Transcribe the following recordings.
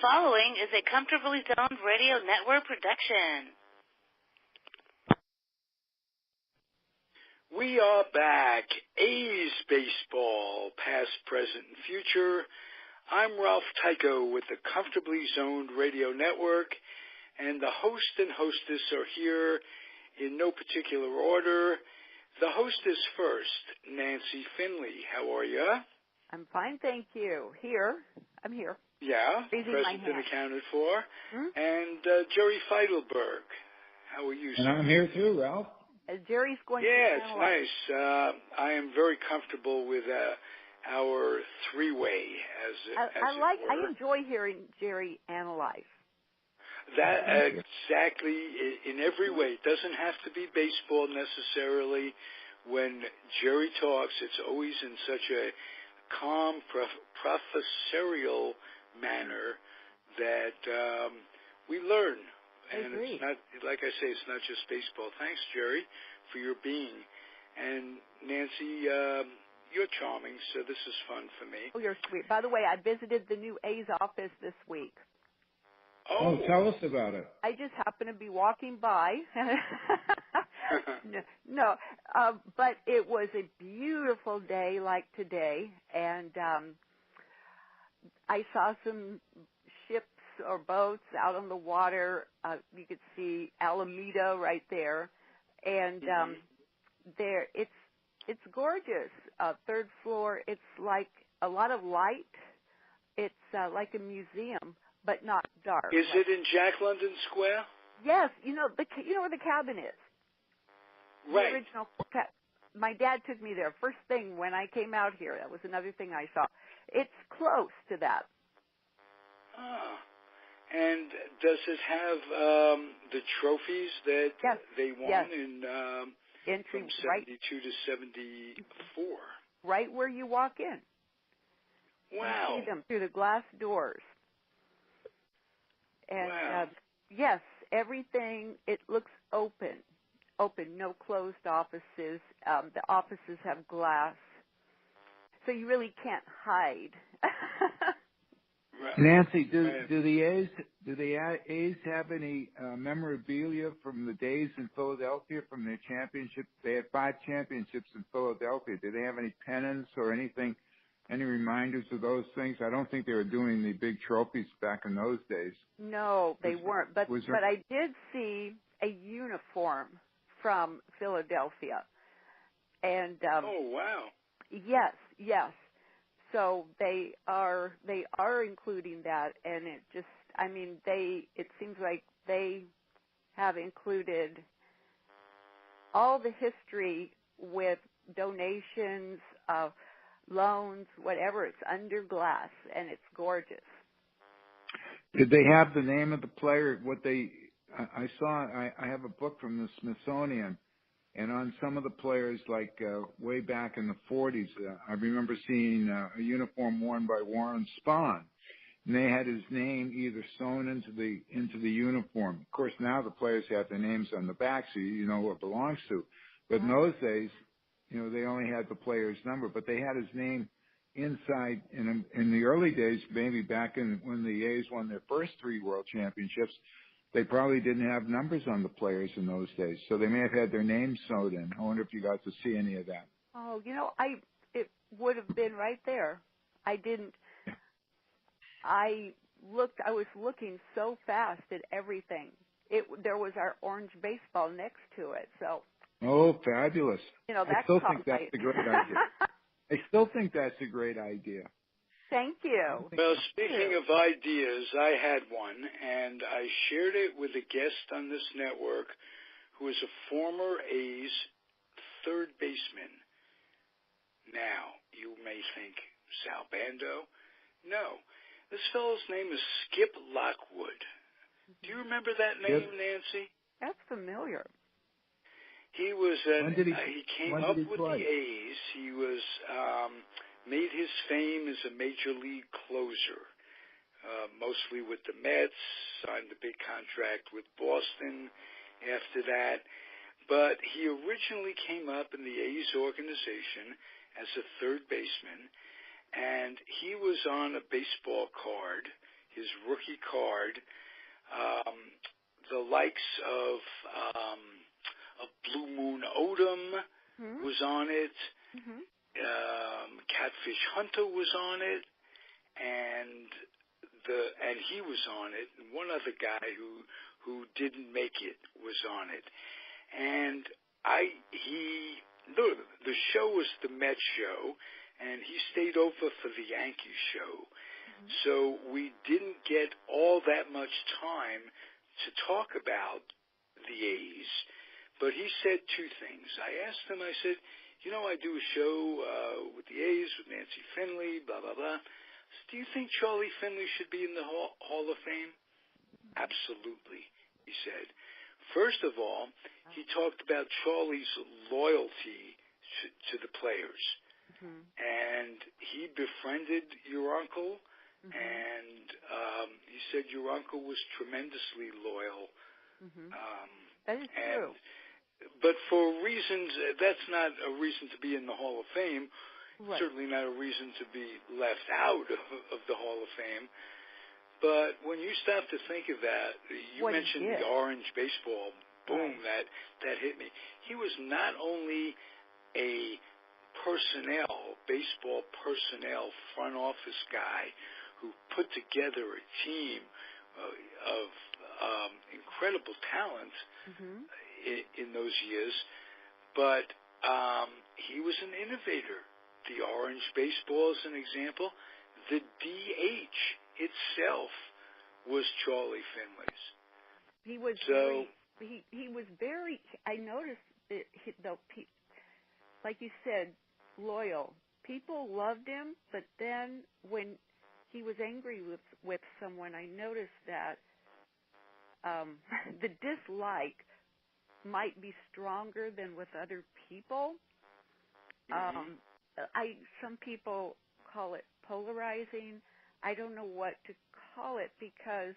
following is a Comfortably Zoned Radio Network production. We are back. A's baseball, past, present, and future. I'm Ralph Tyko with the Comfortably Zoned Radio Network, and the host and hostess are here in no particular order. The hostess first, Nancy Finley. How are you? I'm fine, thank you. I'm here. Yeah, present and accounted for. And Jerry Feitelberg. How are you, sir? And I'm here too, Ralph. Jerry's going to it's nice. I am very comfortable with our three-way, I enjoy hearing Jerry analyze. That exactly, in every way. It doesn't have to be baseball necessarily. When Jerry talks, it's always in such a calm, professorial manner that we learn. And it's not, like I say, it's not just baseball. Thanks, Jerry, for your being. And Nancy, you're charming, so this is fun for me. Oh, you're sweet. By the way, I visited the new A's office this week. Oh, tell us about it. I just happened to be walking by. But it was a beautiful day like today, and I saw some ships or boats out on the water. You could see Alameda right there, and it's gorgeous. Third floor, it's like a lot of light. It's like a museum, but not dark. Is it in Jack London Square? Yes, you know where the cabin is. Right. The original. My dad took me there first thing when I came out here. That was another thing I saw. It's close to that. Ah. And does it have the trophies that they won in from 72 to 74? Right where you walk in. Wow. You see them through the glass doors. And wow. Yes, everything, it looks open, no closed offices. The offices have glass, so you really can't hide. Nancy, do the A's have any memorabilia from the days in Philadelphia, from their championship? They had 5 championships in Philadelphia. Do they have any pennants or anything, any reminders of those things? I don't think they were doing the big trophies back in those days. No, they weren't. But I did see a uniform from Philadelphia. And oh, wow. Yes. So they are including that, and it seems like they have included all the history with donations, loans, whatever. It's under glass, and it's gorgeous. Did they have the name of the player? I have a book from the Smithsonian. And on some of the players, like way back in the 40s, I remember seeing a uniform worn by Warren Spahn, and they had his name either sewn into the uniform. Of course, now the players have their names on the back, so you know who it belongs to. But in those days, they only had the player's number, but they had his name inside. In the early days, maybe back when the A's won their first 3 World Championships, they probably didn't have numbers on the players in those days, so they may have had their names sewed in. I wonder if you got to see any of that. Oh, it would have been right there. I didn't. I was looking so fast at everything. There was our orange baseball next to it, so. Oh, fabulous! I still think that's a great idea. I still think that's a great idea. Thank you. Well, speaking of ideas, I had one, and I shared it with a guest on this network who is a former A's third baseman. Now, you may think, Sal Bando? No. This fellow's name is Skip Lockwood. Do you remember that name, Nancy? That's familiar. He was he came up with the A's. He was made his fame as a major league closer, mostly with the Mets, signed a big contract with Boston after that. But he originally came up in the A's organization as a third baseman, and he was on a baseball card his rookie card. The likes of Blue Moon Odom was on it. Catfish Hunter was on it, and he was on it. And one other guy who didn't make it was on it. And the show was the Mets show, and he stayed over for the Yankees show. So we didn't get all that much time to talk about the A's, but he said two things. I asked him, I said, I do a show with the A's, with Nancy Finley, blah, blah, blah. Do you think Charlie Finley should be in the Hall of Fame? Absolutely, he said. First of all, he talked about Charlie's loyalty to the players. And he befriended your uncle, and he said your uncle was tremendously loyal. That is true. But for reasons, that's not a reason to be in the Hall of Fame. Right. Certainly not a reason to be left out of the Hall of Fame. But when you stop to think of that, you mentioned the orange baseball. Boom, that hit me. He was not only a baseball personnel front office guy who put together a team of incredible talent in those years, but he was an innovator. The orange baseball is an example. The DH itself was Charlie Finley's. He was he was very. I noticed it, like you said, loyal. People loved him, but then when he was angry with someone, I noticed that the dislike might be stronger than with other people. Some people call it polarizing. I don't know what to call it because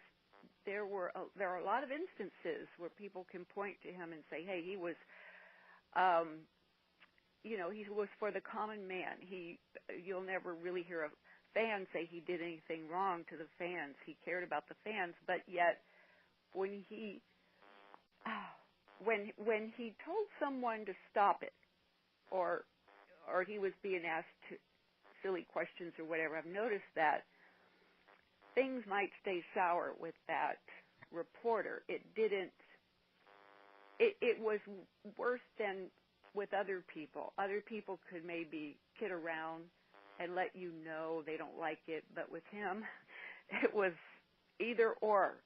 there are a lot of instances where people can point to him and say, "Hey, he was, he was for the common man. You'll never really hear a fan say he did anything wrong to the fans. He cared about the fans, but yet when he told someone to stop it, or he was being asked silly questions or whatever, I've noticed that things might stay sour with that reporter. It was worse than with other people. Other people could maybe kid around and let you know they don't like it, but with him, it was either or.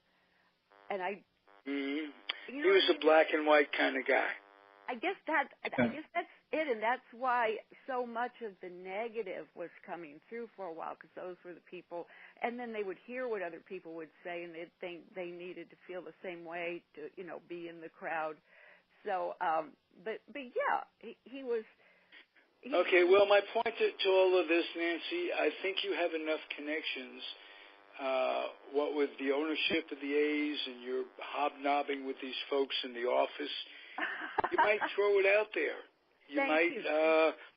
And he was a black and white kind of guy. I guess that's it, and that's why so much of the negative was coming through for a while, because those were the people, and then they would hear what other people would say, and they'd think they needed to feel the same way to, be in the crowd. So, but yeah, he was. Okay, well, my point to all of this, Nancy, I think you have enough connections. What with the ownership of the A's and you're hobnobbing with these folks in the office, you might throw it out there.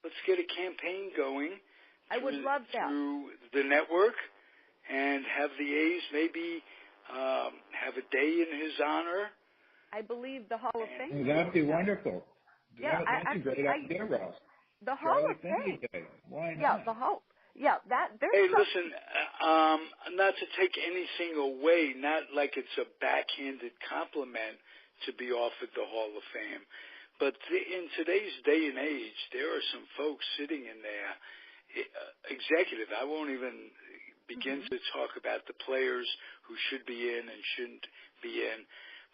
Let's get a campaign going. I would love that. Through the network, and have the A's maybe have a day in his honor. I believe the Hall of Fame. That'd be wonderful. Yeah, that's a great idea, Ralph. The Hall of Fame. Day. Why not? Yeah, the Hall. Yeah, listen, not to take anything away, not like it's a backhanded compliment to be offered the Hall of Fame, but in today's day and age, there are some folks sitting in there, executive. I won't even begin to talk about the players who should be in and shouldn't be in,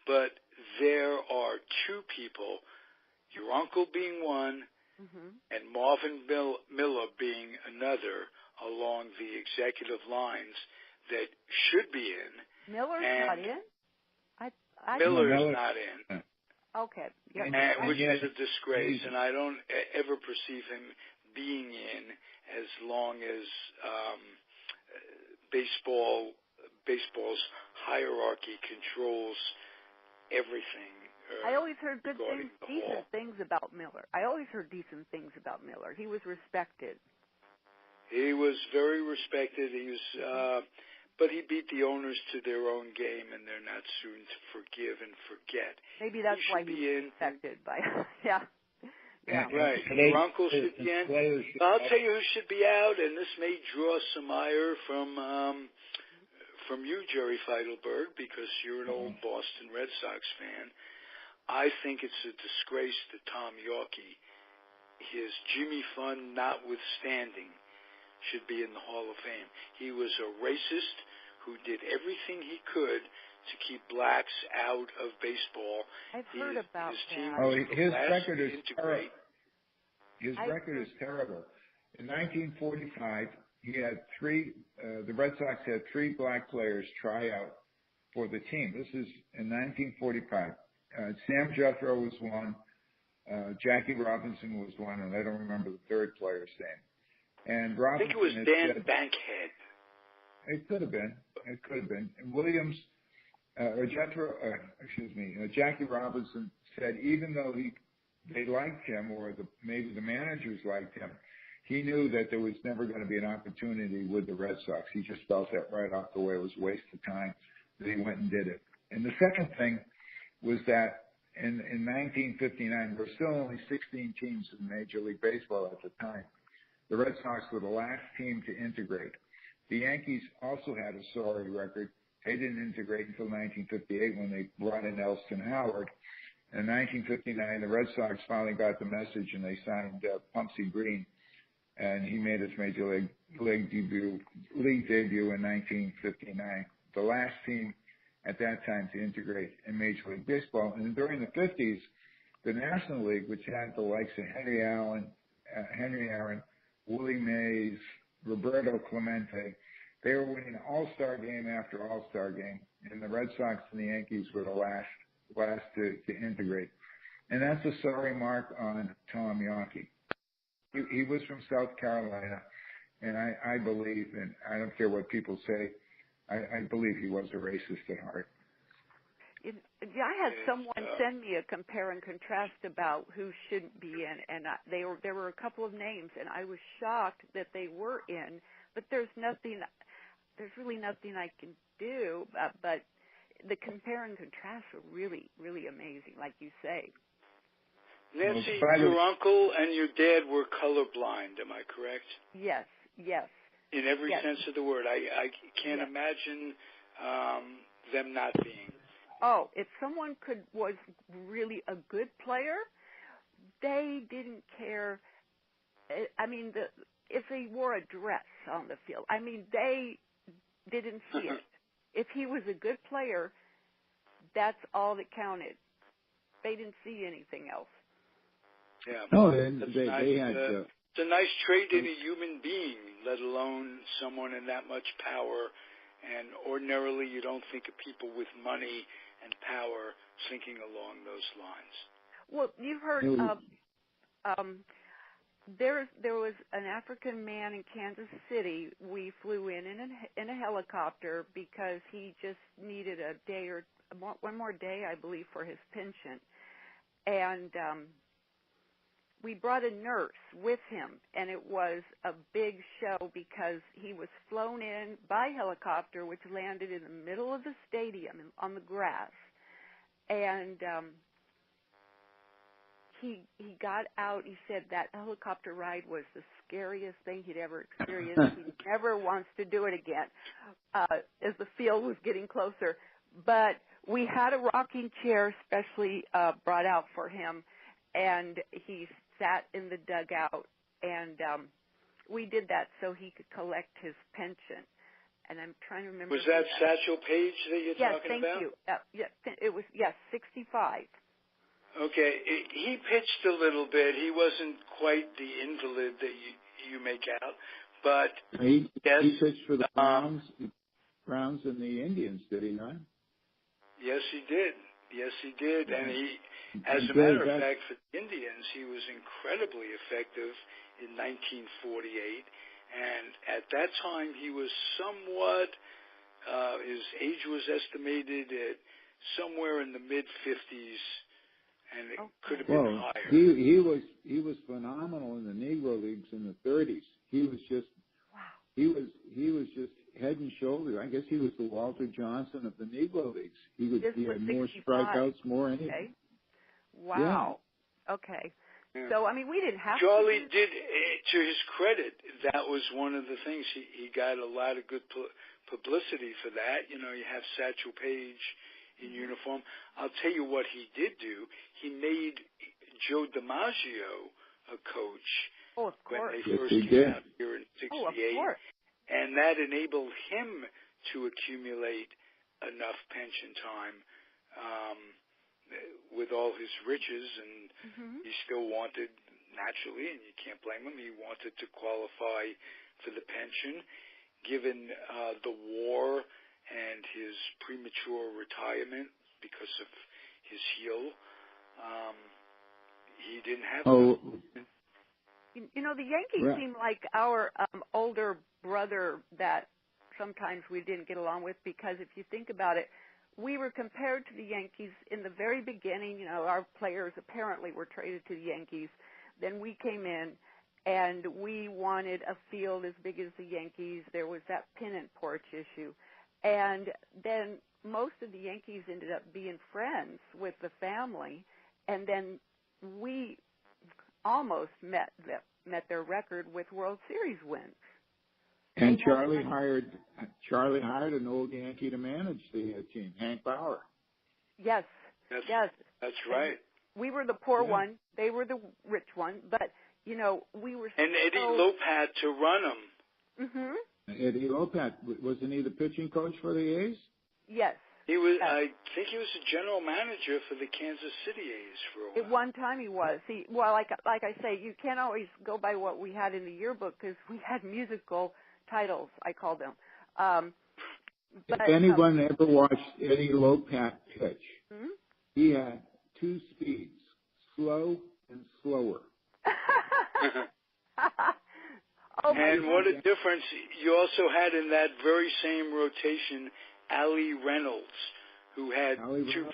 but there are two people, your uncle being one, and Marvin Miller being another, along the executive lines that should be in. Miller's not in? Miller's not in. Okay. Yep. Which is a disgrace, and I don't ever perceive him being in as long as baseball's hierarchy controls everything. I always heard decent things about Miller. He was respected. He was very respected. He was but he beat the owners to their own game, and they're not soon to forgive and forget. Maybe that's why he's affected by yeah. Yeah. Right. Your uncle should be in. I'll tell you who should be out, and this may draw some ire from you, Jerry Feitelberg, because you're an old Boston Red Sox fan. I think it's a disgrace to Tom Yawkey. His Jimmy Fund notwithstanding, should be in the Hall of Fame. He was a racist who did everything he could to keep blacks out of baseball. I've heard about his team that. his record is terrible. His record is terrible. In 1945, he had the Red Sox had 3 black players try out for the team. This is in 1945. Sam Jethro was one. Jackie Robinson was one, and I don't remember the third player's name. And Robinson, I think it was Dan Bankhead. It could have been. And Williams, Jackie Robinson said even though they liked him, or maybe the managers liked him, he knew that there was never going to be an opportunity with the Red Sox. He just felt that right off the way it was a waste of time that he went and did it. And the second thing was that in 1959, there were still only 16 teams in Major League Baseball at the time. The Red Sox were the last team to integrate. The Yankees also had a sorry record. They didn't integrate until 1958 when they brought in Elston Howard. In 1959, the Red Sox finally got the message, and they signed Pumpsie Green, and he made his Major League debut in 1959. The last team at that time to integrate in Major League Baseball. And during the 50s, the National League, which had the likes of Henry Aaron, Willie Mays, Roberto Clemente, they were winning all-star game after all-star game, and the Red Sox and the Yankees were the last to integrate. And that's a sorry mark on Tom Yawkey. He was from South Carolina, and I believe, and I don't care what people say, I believe he was a racist at heart. I had someone send me a compare and contrast about who shouldn't be in, and there were a couple of names, and I was shocked that they were in, but there's really nothing I can do, but the compare and contrast were really, really amazing, like you say. Nancy, your uncle and your dad were colorblind, am I correct? Yes. In every sense of the word. I can't imagine them not being. Oh, if someone was really a good player, they didn't care. I mean, if he wore a dress on the field, I mean, they didn't see it. If he was a good player, that's all that counted. They didn't see anything else. Yeah. No, they had. It's a nice trait in a human being, let alone someone in that much power. And ordinarily, you don't think of people with money and power thinking along those lines. Well, you've heard there was an African man in Kansas City. We flew in a helicopter because he just needed a day or one more day, I believe, for his pension. And we brought a nurse with him, and it was a big show because he was flown in by helicopter, which landed in the middle of the stadium on the grass. And he got out. He said that helicopter ride was the scariest thing he'd ever experienced. He never wants to do it again as the field was getting closer. But we had a rocking chair specially brought out for him, and he sat in the dugout, and we did that so he could collect his pension. And I'm trying to remember. Was that Satchel Paige that you're talking about? Yes, thank you. It was 65. Okay, he pitched a little bit. He wasn't quite the invalid that you make out, but he pitched for the Browns and the Indians, did he not? Yes, he did. And as a matter of fact, for the Indians, he was incredibly effective in 1948. And at that time, he was somewhat, his age was estimated at somewhere in the mid-50s, and it could have been higher. He was phenomenal in the Negro Leagues in the 30s. He was just head and shoulders. I guess he was the Walter Johnson of the Negro Leagues. He had more 65. strikeouts, more anything. Okay. Wow. Yeah. Okay. Yeah. So, I mean, we didn't have Charlie to. did, to his credit, that was one of the things. He got a lot of good publicity for that. You know, you have Satchel Paige in uniform. I'll tell you what he did do. He made Joe DiMaggio a coach when they first came out here in '68. Oh, of course. And that enabled him to accumulate enough pension time with all his riches, and he still wanted, naturally, and you can't blame him, he wanted to qualify for the pension. Given the war and his premature retirement because of his heel, he didn't have You know, the Yankees seem like our older brother that sometimes we didn't get along with, because if you think about it, we were compared to the Yankees in the very beginning. You know, our players apparently were traded to the Yankees. Then we came in, and we wanted a field as big as the Yankees. There was that pennant porch issue. And then most of the Yankees ended up being friends with the family, and then we almost met their record with World Series wins. And Charlie hired an old Yankee to manage the team, Hank Bauer. Yes, yes. That's right. We were the poor one. They were the rich one. But, you know, we were And Eddie Lopat to run them. Eddie Lopat, wasn't he the pitching coach for the A's? Yes. He was. Yes. I think he was the general manager for the Kansas City A's for a while. At one time he was. Like I say, you can't always go by what we had in the yearbook, because we had musical titles, I call them. If anyone ever watched Eddie Lopat pitch, he had two speeds, slow and slower. And what a difference. You also had in that very same rotation Allie Reynolds, who had two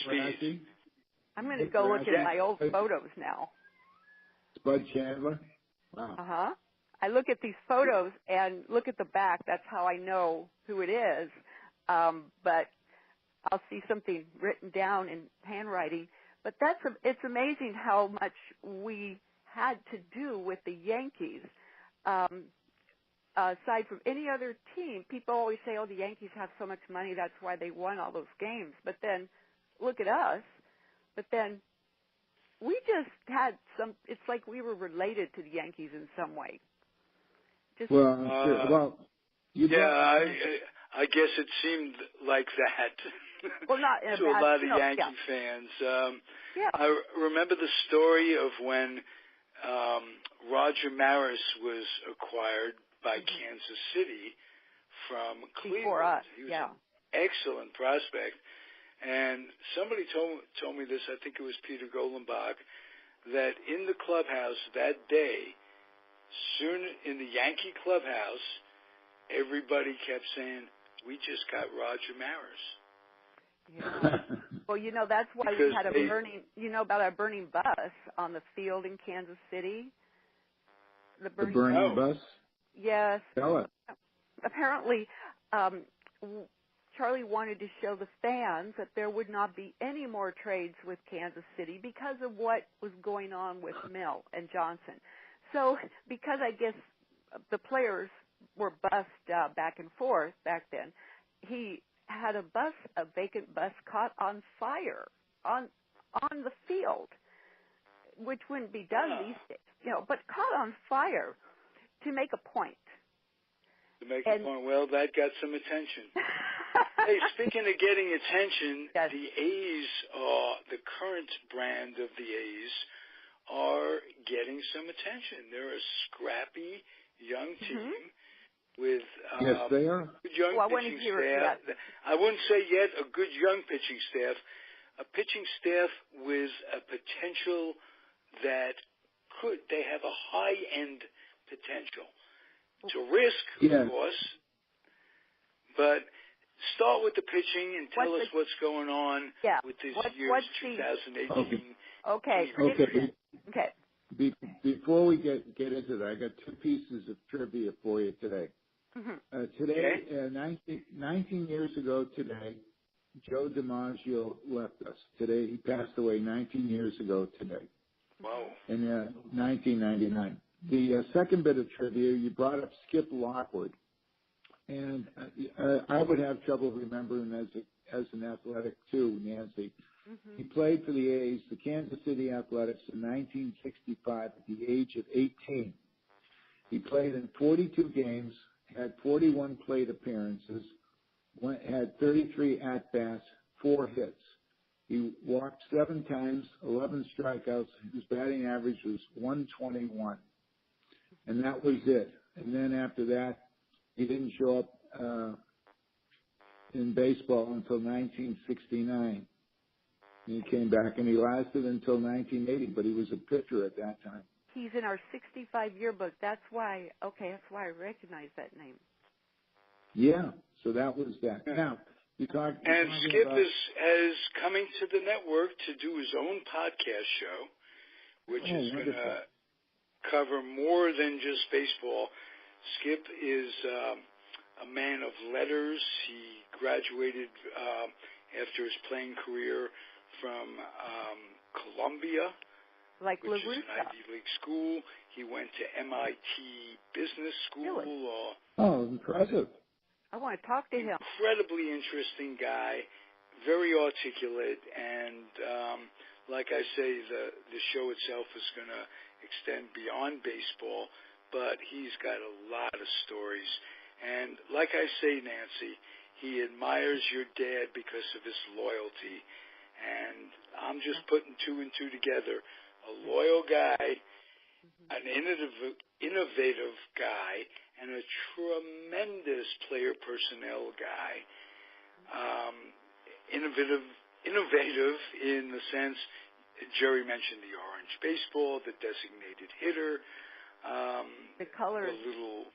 speeds. I'm going to go look at my old photos now. Spud Chandler? Wow. I look at these photos and look at the back. That's how I know who it is. But I'll see something written down in handwriting. But it's amazing how much we had to do with the Yankees. Aside from any other team, people always say, oh, the Yankees have so much money, that's why they won all those games. But then look at us. But then we just had it's like we were related to the Yankees in some way. I guess it seemed like that. Well, not to a lot of Yankee fans. I remember the story of when Roger Maris was acquired by Kansas City from Cleveland. Before us, he was an excellent prospect. And somebody told me this, I think it was Peter Golenbach, that in the clubhouse that day, soon in the Yankee clubhouse, everybody kept saying, we just got Roger Maris. Yeah. Well, you know, that's why we had about our burning bus on the field in Kansas City. The burning bus? Yes. Tell it. Apparently, Charlie wanted to show the fans that there would not be any more trades with Kansas City because of what was going on with Mill and Johnson. So, because I guess the players were bussed back and forth back then, he had a vacant bus caught on fire on the field, which wouldn't be done these days, but caught on fire to make a point. To make a point. Well, that got some attention. Hey, speaking of getting attention, the A's, the current brand of the A's, are getting some attention. They're a scrappy young team with yes, they are. Good young pitching staff. I wouldn't say yet a good young pitching staff. A pitching staff with a potential that they have a high-end potential. It's a risk, of course, but start with the pitching and tell us what's going on with this year's 2018. Okay. Before we get into that, I got two pieces of trivia for you today. Today, 19 years ago today, Joe DiMaggio left us. Today, he passed away 19 years ago today. Wow. In 1999. The second bit of trivia, you brought up Skip Lockwood. And I would have trouble remembering him as an athletic too, Nancy. He played for the A's, the Kansas City Athletics, in 1965 at the age of 18. He played in 42 games, had 41 plate appearances, had 33 at-bats, 4 hits. He walked 7 times, 11 strikeouts. His batting average was 121. And that was it. And then after that, he didn't show up in baseball until 1969. He came back, and he lasted until 1980, but he was a pitcher at that time. He's in our 65 yearbook. That's why I recognize that name. Yeah, so that was that. Yeah. Now, and Skip is coming to the network to do his own podcast show, which is going to cover more than just baseball. Skip is a man of letters. He graduated after his playing career from Columbia, which is an Ivy League school. He went to MIT Business School. Really? Oh, impressive. I want to talk to him. Incredibly interesting guy, very articulate, and like I say, the show itself is going to extend beyond baseball, but he's got a lot of stories. And like I say, Nancy, he admires your dad because of his loyalty. And I'm just putting 2 and 2 together. A loyal guy, an innovative guy, and a tremendous player personnel guy. Innovative in the sense, Jerry mentioned the orange baseball, the designated hitter, the color, the little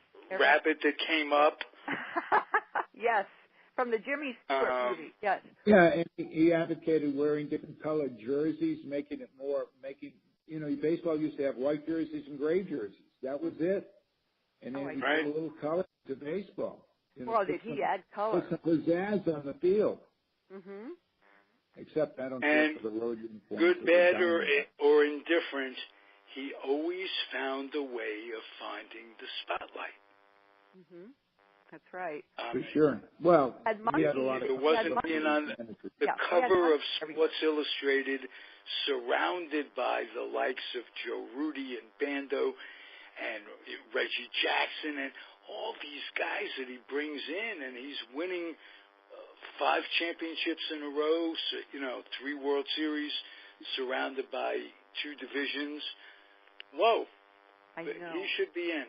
rabbit that came up. Yes, from the Jimmy Stewart movie. Yes. Yeah, and he advocated wearing different colored jerseys, making baseball used to have white jerseys and gray jerseys. That was it. And then he put a little color to baseball. Well, did he add color? Put some pizzazz on the field. Mm-hmm. Except I don't care for the road uniform. Good, bad, or indifferent, he always found a way of finding the spotlight. Mm-hmm. That's right. For sure. Well, he had a lot of. It wasn't being on the cover of Sports Illustrated, surrounded by the likes of Joe Rudy and Bando and Reggie Jackson and all these guys that he brings in, and he's winning 5 championships in a row, 3 World Series, surrounded by 2 divisions. Whoa. I know. He should be in.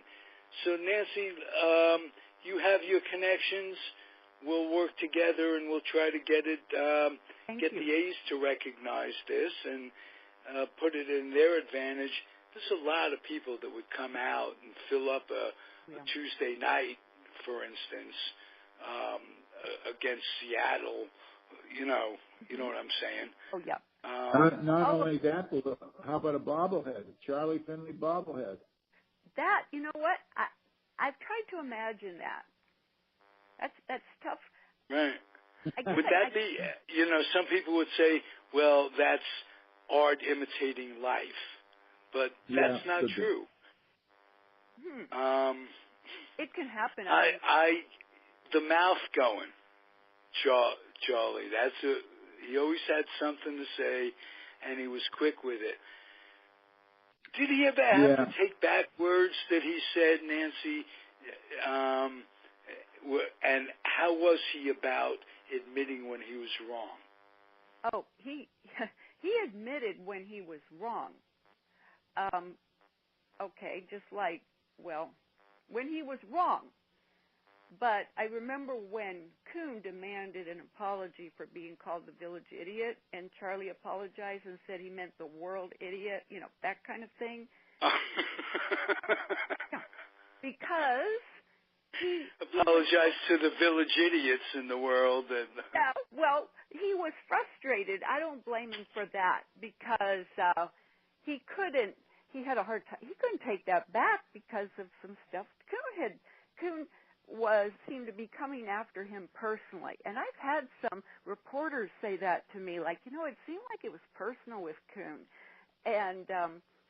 So, Nancy, you have your connections. We'll work together, and we'll try to get the A's to recognize this and put it in their advantage. There's a lot of people that would come out and fill up a Tuesday night, for instance, against Seattle. You know what I'm saying? Oh, yeah. Not only that, but how about a bobblehead, a Charlie Finley bobblehead? That, you know what? I've tried to imagine that. That's tough. Right. Would that be, some people would say, well, that's art imitating life. But that's not true. It can happen. The mouth going, Charlie, he always had something to say, and he was quick with it. Did he ever have to take back words that he said, Nancy? And how was he about admitting when he was wrong? Oh, he admitted when he was wrong. Okay, just like, when he was wrong. But I remember when Kuhn demanded an apology for being called the village idiot, and Charlie apologized and said he meant the world idiot, that kind of thing. Because he apologized to the village idiots in the world. And he was frustrated. I don't blame him for that because he had a hard time. He couldn't take that back because of some stuff Kuhn seemed to be coming after him personally. And I've had some reporters say that to me, like, it seemed like it was personal with Kuhn. And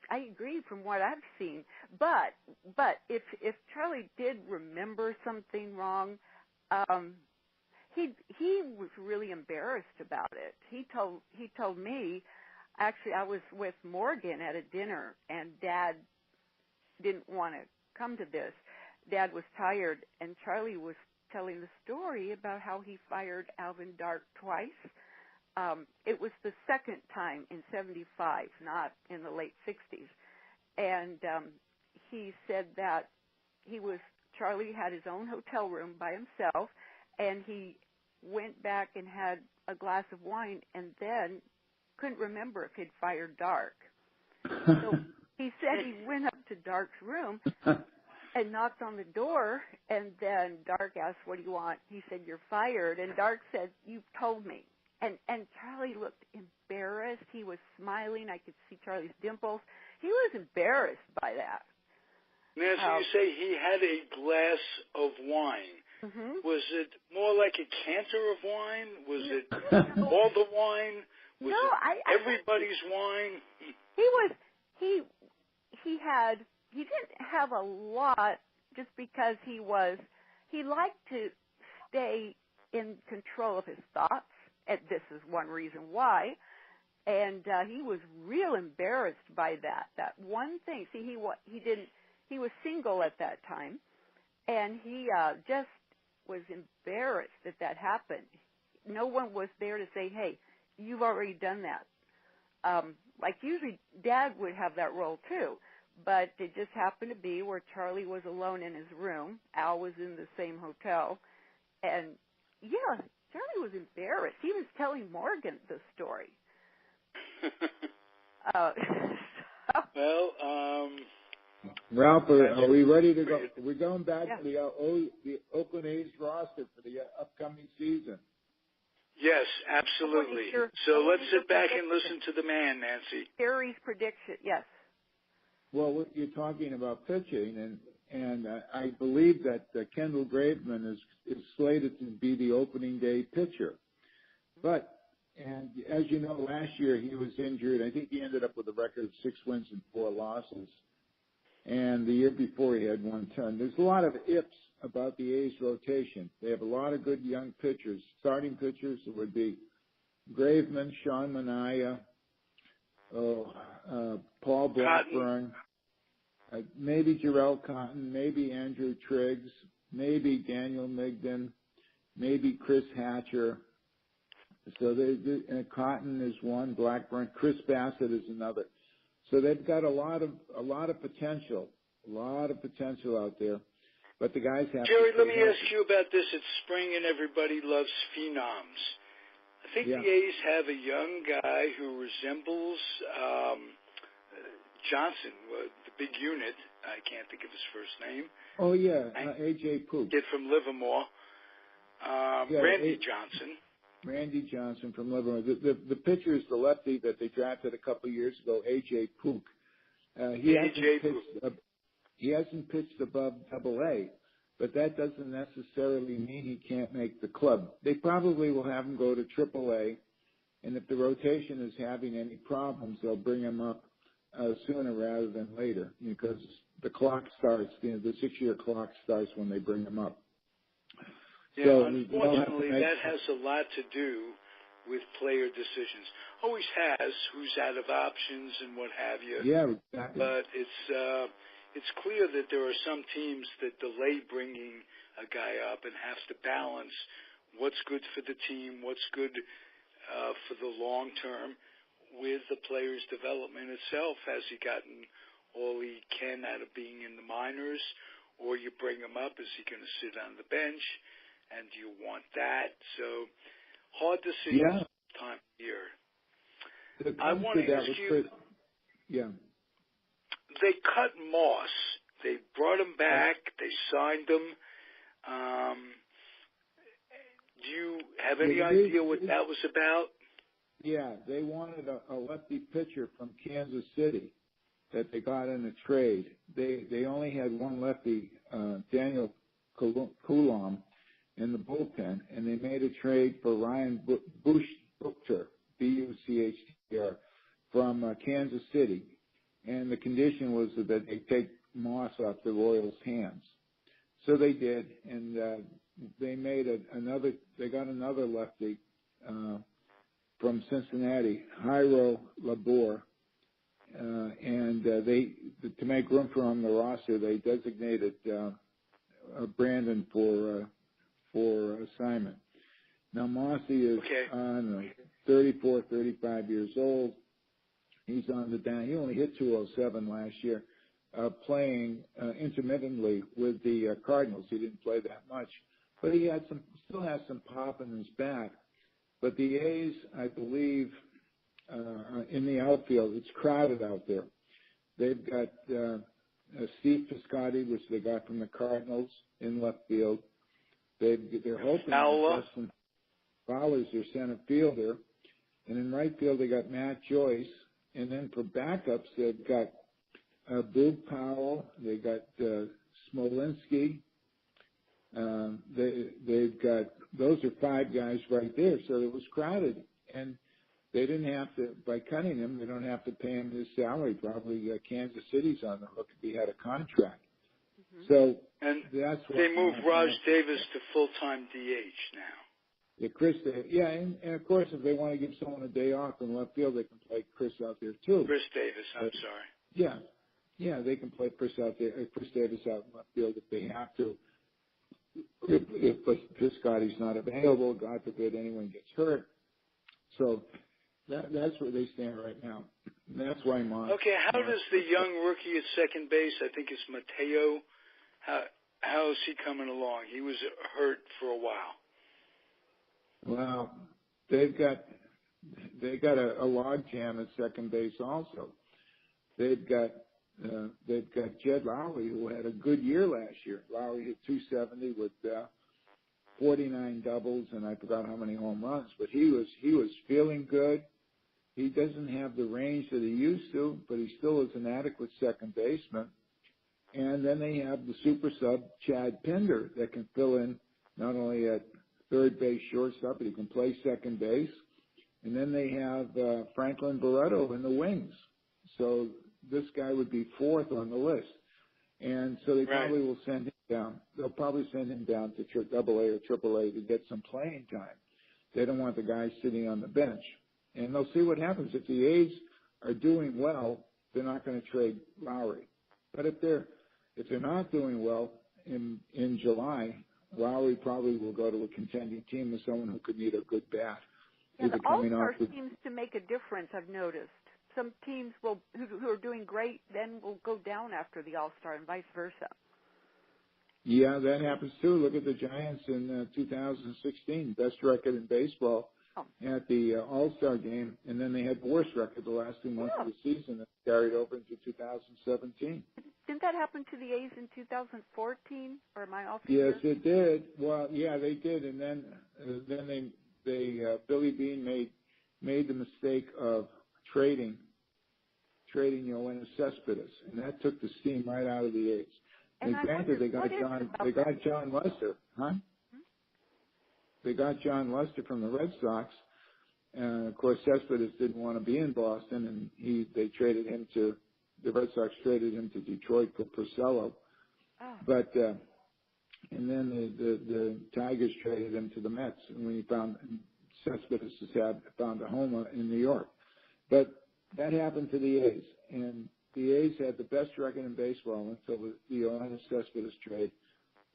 I agree from what I've seen. But if Charlie did remember something wrong, he was really embarrassed about it. He told me, actually, I was with Morgan at a dinner, and Dad didn't want to come to this. Dad was tired, and Charlie was telling the story about how he fired Alvin Dark twice. It was the second time in '75, not in the late '60s. And he said that Charlie had his own hotel room by himself, and he went back and had a glass of wine, and then couldn't remember if he'd fired Dark. So he said he went up to Dark's room and knocked on the door, and then Dark asked, "What do you want?" He said, "You're fired." And Dark said, "You told me." And Charlie looked embarrassed. He was smiling. I could see Charlie's dimples. He was embarrassed by that. Nancy, you say he had a glass of wine. Mm-hmm. Was it more like a canter of wine? Was it all the wine? Was it everybody's wine? He didn't have a lot just because he liked to stay in control of his thoughts, and this is one reason why. And he was real embarrassed by that one thing. See, he was single at that time, and he just was embarrassed that happened. No one was there to say, "Hey, you've already done that." Like usually Dad would have that role too, but it just happened to be where Charlie was alone in his room. Al was in the same hotel, and yeah, Charlie was embarrassed. He was telling Morgan the story. Ralph, are we ready to go? We're going back to the Oakland A's roster for the upcoming season. Yes, absolutely. So let's sit back and listen to the man, Nancy. Gary's prediction, yes. Well, you're talking about pitching, and I believe that Kendall Graveman is slated to be the opening day pitcher. And as you know, last year he was injured. I think he ended up with a record of 6 wins and 4 losses. And the year before he had 1 ton. There's a lot of ifs about the A's rotation. They have a lot of good young pitchers. Starting pitchers would be Graveman, Sean Manaea, Paul Blackburn, maybe Jarrell Cotton, maybe Andrew Triggs, maybe Daniel Migden, maybe Chris Hatcher. So Cotton is one, Blackburn, Chris Bassett is another. So they've got a lot of potential out there. But the guys have Jerry, let me ask you about this. It's spring and everybody loves phenoms. I think the A's have a young guy who resembles Johnson, the big unit. I can't think of his first name. Oh, yeah, A.J. Pook. Kid from Livermore. Randy Johnson. Randy Johnson from Livermore. The pitcher is the lefty that they drafted a couple of years ago, A.J. Pook. He hasn't pitched above Double-A, but that doesn't necessarily mean he can't make the club. They probably will have him go to Triple-A, and if the rotation is having any problems, they'll bring him up sooner rather than later, because the clock starts, the 6-year clock starts when they bring him up. Yeah, so unfortunately, that has a lot to do with player decisions. Always has, who's out of options and what have you. Yeah, exactly. But it's clear that there are some teams that delay bringing a guy up and have to balance what's good for the team, what's good for the long term with the player's development itself. Has he gotten all he can out of being in the minors? Or you bring him up, is he going to sit on the bench? And do you want that? So hard decisions time of year. I want to ask you. They cut Moss. They brought him back. They signed him. Do you have any idea what that was about? Yeah, they wanted a lefty pitcher from Kansas City that they got in a trade. They only had one lefty, Daniel Coulomb in the bullpen, and they made a trade for Ryan Buchter, Buchtr, from Kansas City, and the condition was that they take Moss off the Royals' hands. So they did, and they made They got another lefty from Cincinnati, Jairo Labor, and to make room for him on the roster, they designated Brandon for assignment. Now Mossy is on 34, 35 years old. He's on the down. He only hit 207 last year, playing intermittently with the Cardinals. He didn't play that much, but he still has some pop in his bat. But the A's, I believe, in the outfield, it's crowded out there. They've got Steve Piscotty, which they got from the Cardinals, in left field. They're hoping that Justin Fowler's their center fielder. And in right field, they got Matt Joyce. And then for backups, they've got Boog Powell. They got Smolinski. They've got, those are five guys right there. So it was crowded. And they didn't have to, by cutting him, they don't have to pay him his salary. Probably Kansas City's on the hook if he had a contract. Mm-hmm. So that's what they moved Raj Davis to full-time DH now. Yeah, Chris. Yeah, and of course, if they want to give someone a day off in left field, they can play Chris out there too. Chris Davis. I'm sorry. Yeah, they can play Chris out there. Chris Davis out in left field if they have to. If Piscotty's not available, God forbid anyone gets hurt. So that's where they stand right now. And that's why Okay, how does the young rookie at second base, I think it's Mateo, how is he coming along? He was hurt for a while. Well, they've got a log jam at second base also. They've got Jed Lowry, who had a good year last year. Lowry hit 270 with 49 doubles, and I forgot how many home runs. But he was feeling good. He doesn't have the range that he used to, but he still is an adequate second baseman. And then they have the super sub Chad Pinder that can fill in not only at third base, shortstop, but he can play second base. And then they have Franklin Barreto in the wings. So this guy would be fourth on the list. And so they probably will send him down. They'll probably send him down to AA or AAA to get some playing time. They don't want the guy sitting on the bench. And they'll see what happens. If the A's are doing well, they're not going to trade Lowry. But if they're not doing well in July, Lowry probably will go to a contending team with someone who could need a good bat. Yeah, the All-Star seems to make a difference, I've noticed. Some teams who are doing great then will go down after the All-Star and vice versa. Yeah, that happens too. Look at the Giants in 2016, best record in baseball at the All-Star game, and then they had the worst record the last 2 months of the season that carried over into 2017. Didn't that happen to the A's in 2014? Or am I off? Yes, it did. Well, yeah, they did, and then they Billy Beane made the mistake of trading Yoenis Cespedes, and that took the steam right out of the A's. And granted, they got John Lester, huh? They got John Lester from the Red Sox, and of course Cespedes didn't want to be in Boston, and the Red Sox traded him to Detroit for Porcello. But and then the Tigers traded him to the Mets, and when he found Cespedes had found a home in New York. But that happened to the A's, and the A's had the best record in baseball until the Yoenis Cespedes trade,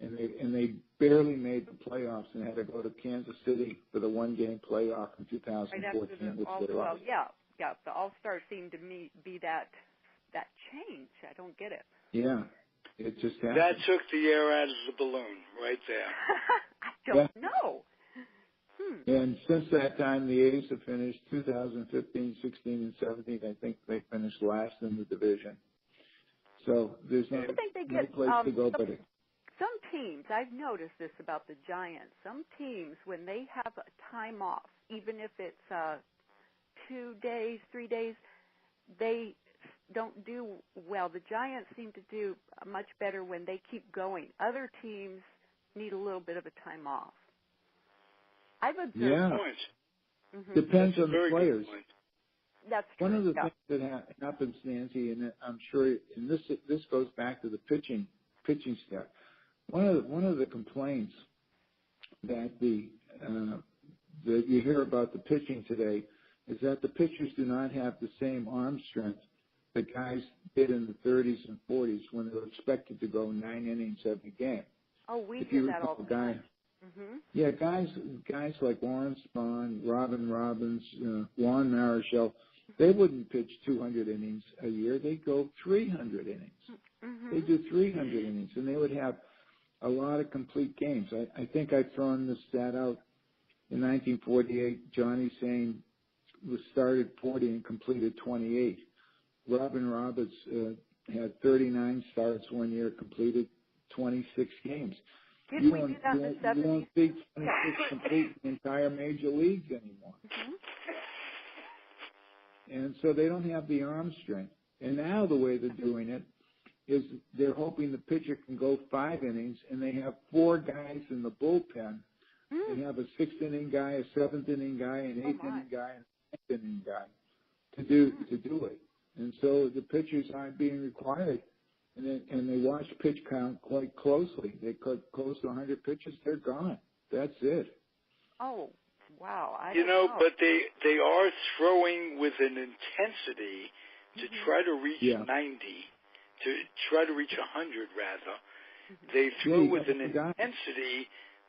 and they barely made the playoffs and had to go to Kansas City for the one-game playoff in 2014. The All-Star seemed to me be that change. I don't get it. Yeah, it just happened. That took the air out of the balloon right there. I don't know. And since that time, the A's have finished 2015, 16, and 17. I think they finished last in the division. So there's no place to go but it. Some teams, I've noticed this about the Giants, some teams, when they have a time off, even if it's 2 days, 3 days, they don't do well. The Giants seem to do much better when they keep going. Other teams need a little bit of a time off. I've observed. Yeah. Point. Depends That's on the players. That's true. One of the things that happens, Nancy, and I'm sure, and this goes back to the pitching staff. One of the complaints that that you hear about the pitching today is that the pitchers do not have the same arm strength that guys did in the 30s and 40s when they were expected to go 9 innings every game. Oh, we hear that all the time. Yeah, guys like Warren Spahn, Robin Robbins, Juan Marichal, they wouldn't pitch 200 innings a year. They'd go 300 innings. They do 300 innings, and they would have a lot of complete games. I think I've thrown this stat out. In 1948, Johnny Sain was started 40 and completed 28. Robin Roberts had 39 starts one year, completed 26 games. Did we do that in the 70s? You don't see 26 complete the entire major leagues anymore. And so they don't have the arm strength. And now the way they're doing it is they're hoping the pitcher can go 5 innings, and they have 4 guys in the bullpen. They have a 6th inning guy, a 7th inning guy, an 8th inning guy, and a 9th inning guy to do it. And so the pitchers aren't being required, and they watch pitch count quite closely. They cut close to 100 pitches, they're gone. That's it. Oh, wow! But they are throwing with an intensity to try to reach 90, to try to reach 100 rather. They throw with an intensity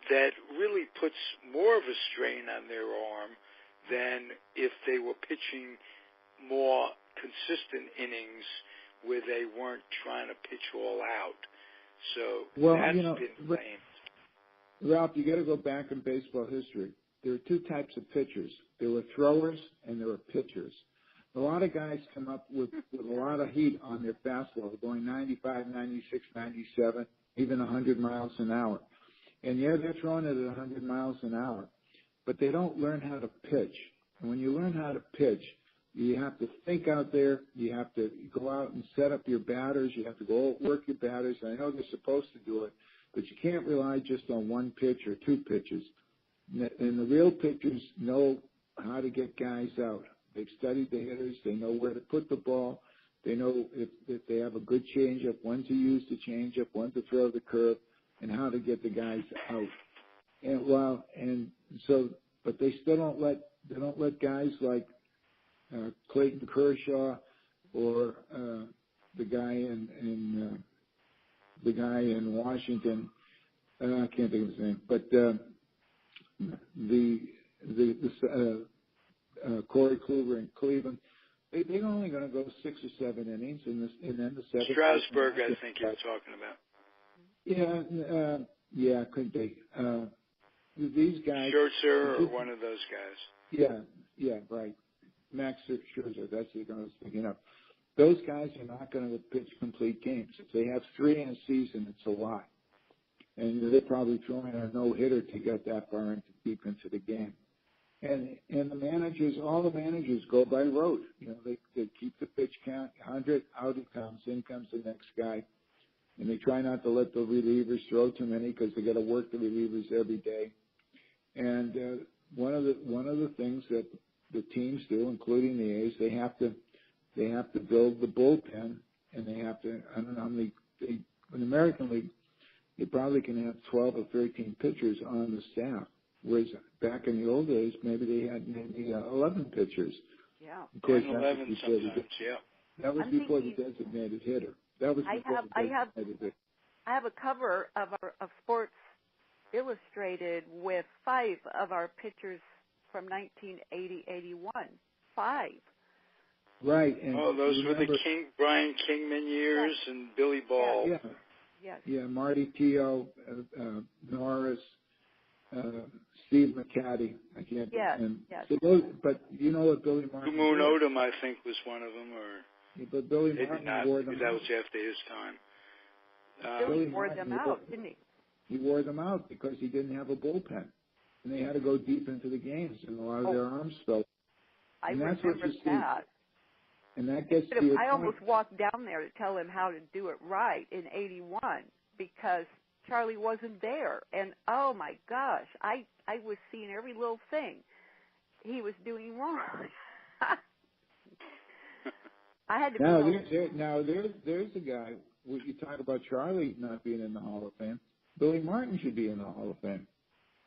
that really puts more of a strain on their arm than if they were pitching more consistent innings where they weren't trying to pitch all out. So that's been blamed. Ralph, you got to go back in baseball history. There are 2 types of pitchers. There were throwers and there were pitchers. A lot of guys come up with a lot of heat on their fastball, going 95, 96, 97, even 100 miles an hour. And they're throwing it at 100 miles an hour, but they don't learn how to pitch. And when you learn how to pitch, you have to think out there. You have to go out and set up your batters. You have to go work your batters. I know they're supposed to do it, but you can't rely just on 1 pitch or 2 pitches. And the real pitchers know how to get guys out. They've studied the hitters. They know where to put the ball. They know if they have a good changeup, when to use the changeup, when to throw the curve, and how to get the guys out. But they still don't let guys like Clayton Kershaw or the guy in Washington. I can't think of his name, but Corey Kluber in Cleveland. They're only going to go 6 or 7 innings, and then the 7th. Strasburg, I think you're talking about. Yeah, could be. These guys. Scherzer or one of those guys. Yeah, right. Max Scherzer, that's the guy I was thinking of. Those guys are not going to pitch complete games. If they have 3 in a season, it's a lot. And they're probably throwing a no-hitter to get that far deep into the game. And all the managers go by rote. They keep the pitch count, 100, out it comes, in comes the next guy. And they try not to let the relievers throw too many because they got to work the relievers every day. And one of the things that the teams do, including the A's, they have to build the bullpen, and they have to. I don't know how many. In the American League, they probably can have 12 or 13 pitchers on the staff, whereas back in the old days, maybe they had 11 pitchers. Yeah, of course, 11 sometimes. That was before the designated hitter. That was before the designated hitter. I have a cover of Sports Illustrated with 5 of our pitchers from 1980-81. 5. Right. And those were the Brian Kingman years and Billy Ball. Yeah. Yes. Yeah, Marty Teo, Norris, Steve McCaddy. I can't. Yes. So but you know what Billy Martin. Moon Odom, I think, was one of them, but Billy Martin wore them. That was after his time. Billy wore them out, didn't he? He wore them out because he didn't have a bullpen, and they had to go deep into the games, and a lot of their arms fell. I remember that. And that gets to I almost walked down there to tell him how to do it right in '81 because Charlie wasn't there. And oh my gosh, I was seeing every little thing he was doing wrong. I had to there's a guy. When you talk about Charlie not being in the Hall of Fame, Billy Martin should be in the Hall of Fame.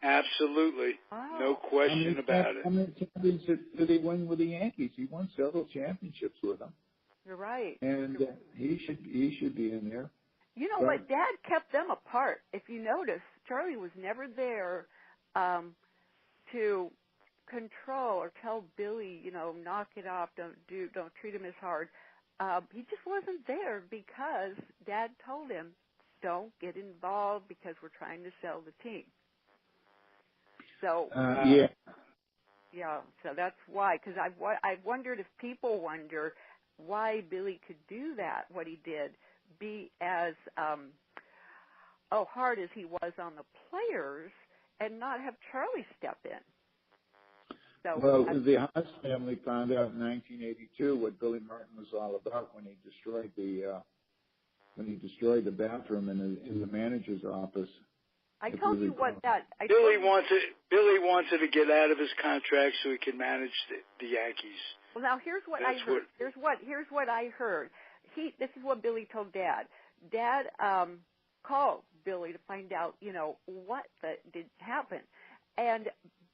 Absolutely. Wow. No question about it. How many championships did he win with the Yankees? He won several championships with them. You're right. And he should be in there. You know what? Dad kept them apart. If you notice, Charlie was never there to control or tell Billy, knock it off, don't treat him as hard. He just wasn't there because Dad told him, don't get involved because we're trying to sell the team. So so that's why. Because I've wondered if people wonder why Billy could do that, what he did, be as hard as he was on the players, and not have Charlie step in. So the Haas family found out in 1982 what Billy Martin was all about when he destroyed the bathroom in the manager's office. I told you what that. Billy wanted to get out of his contract so he could manage the Yankees. Well, now here's what I heard. Here's what I heard. This is what Billy told Dad. Dad called Billy to find out, what did happen, and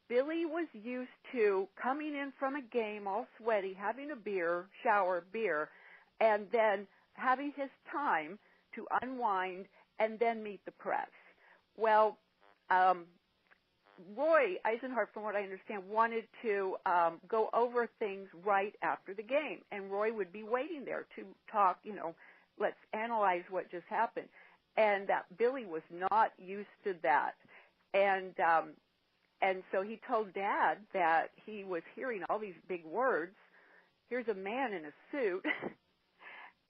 Billy was used to coming in from a game all sweaty, having a shower, and then having his time to unwind and then meet the press. Well, Roy Eisenhart, from what I understand, wanted to go over things right after the game, and Roy would be waiting there to talk, let's analyze what just happened. And Billy was not used to that. And so he told Dad that he was hearing all these big words. Here's a man in a suit.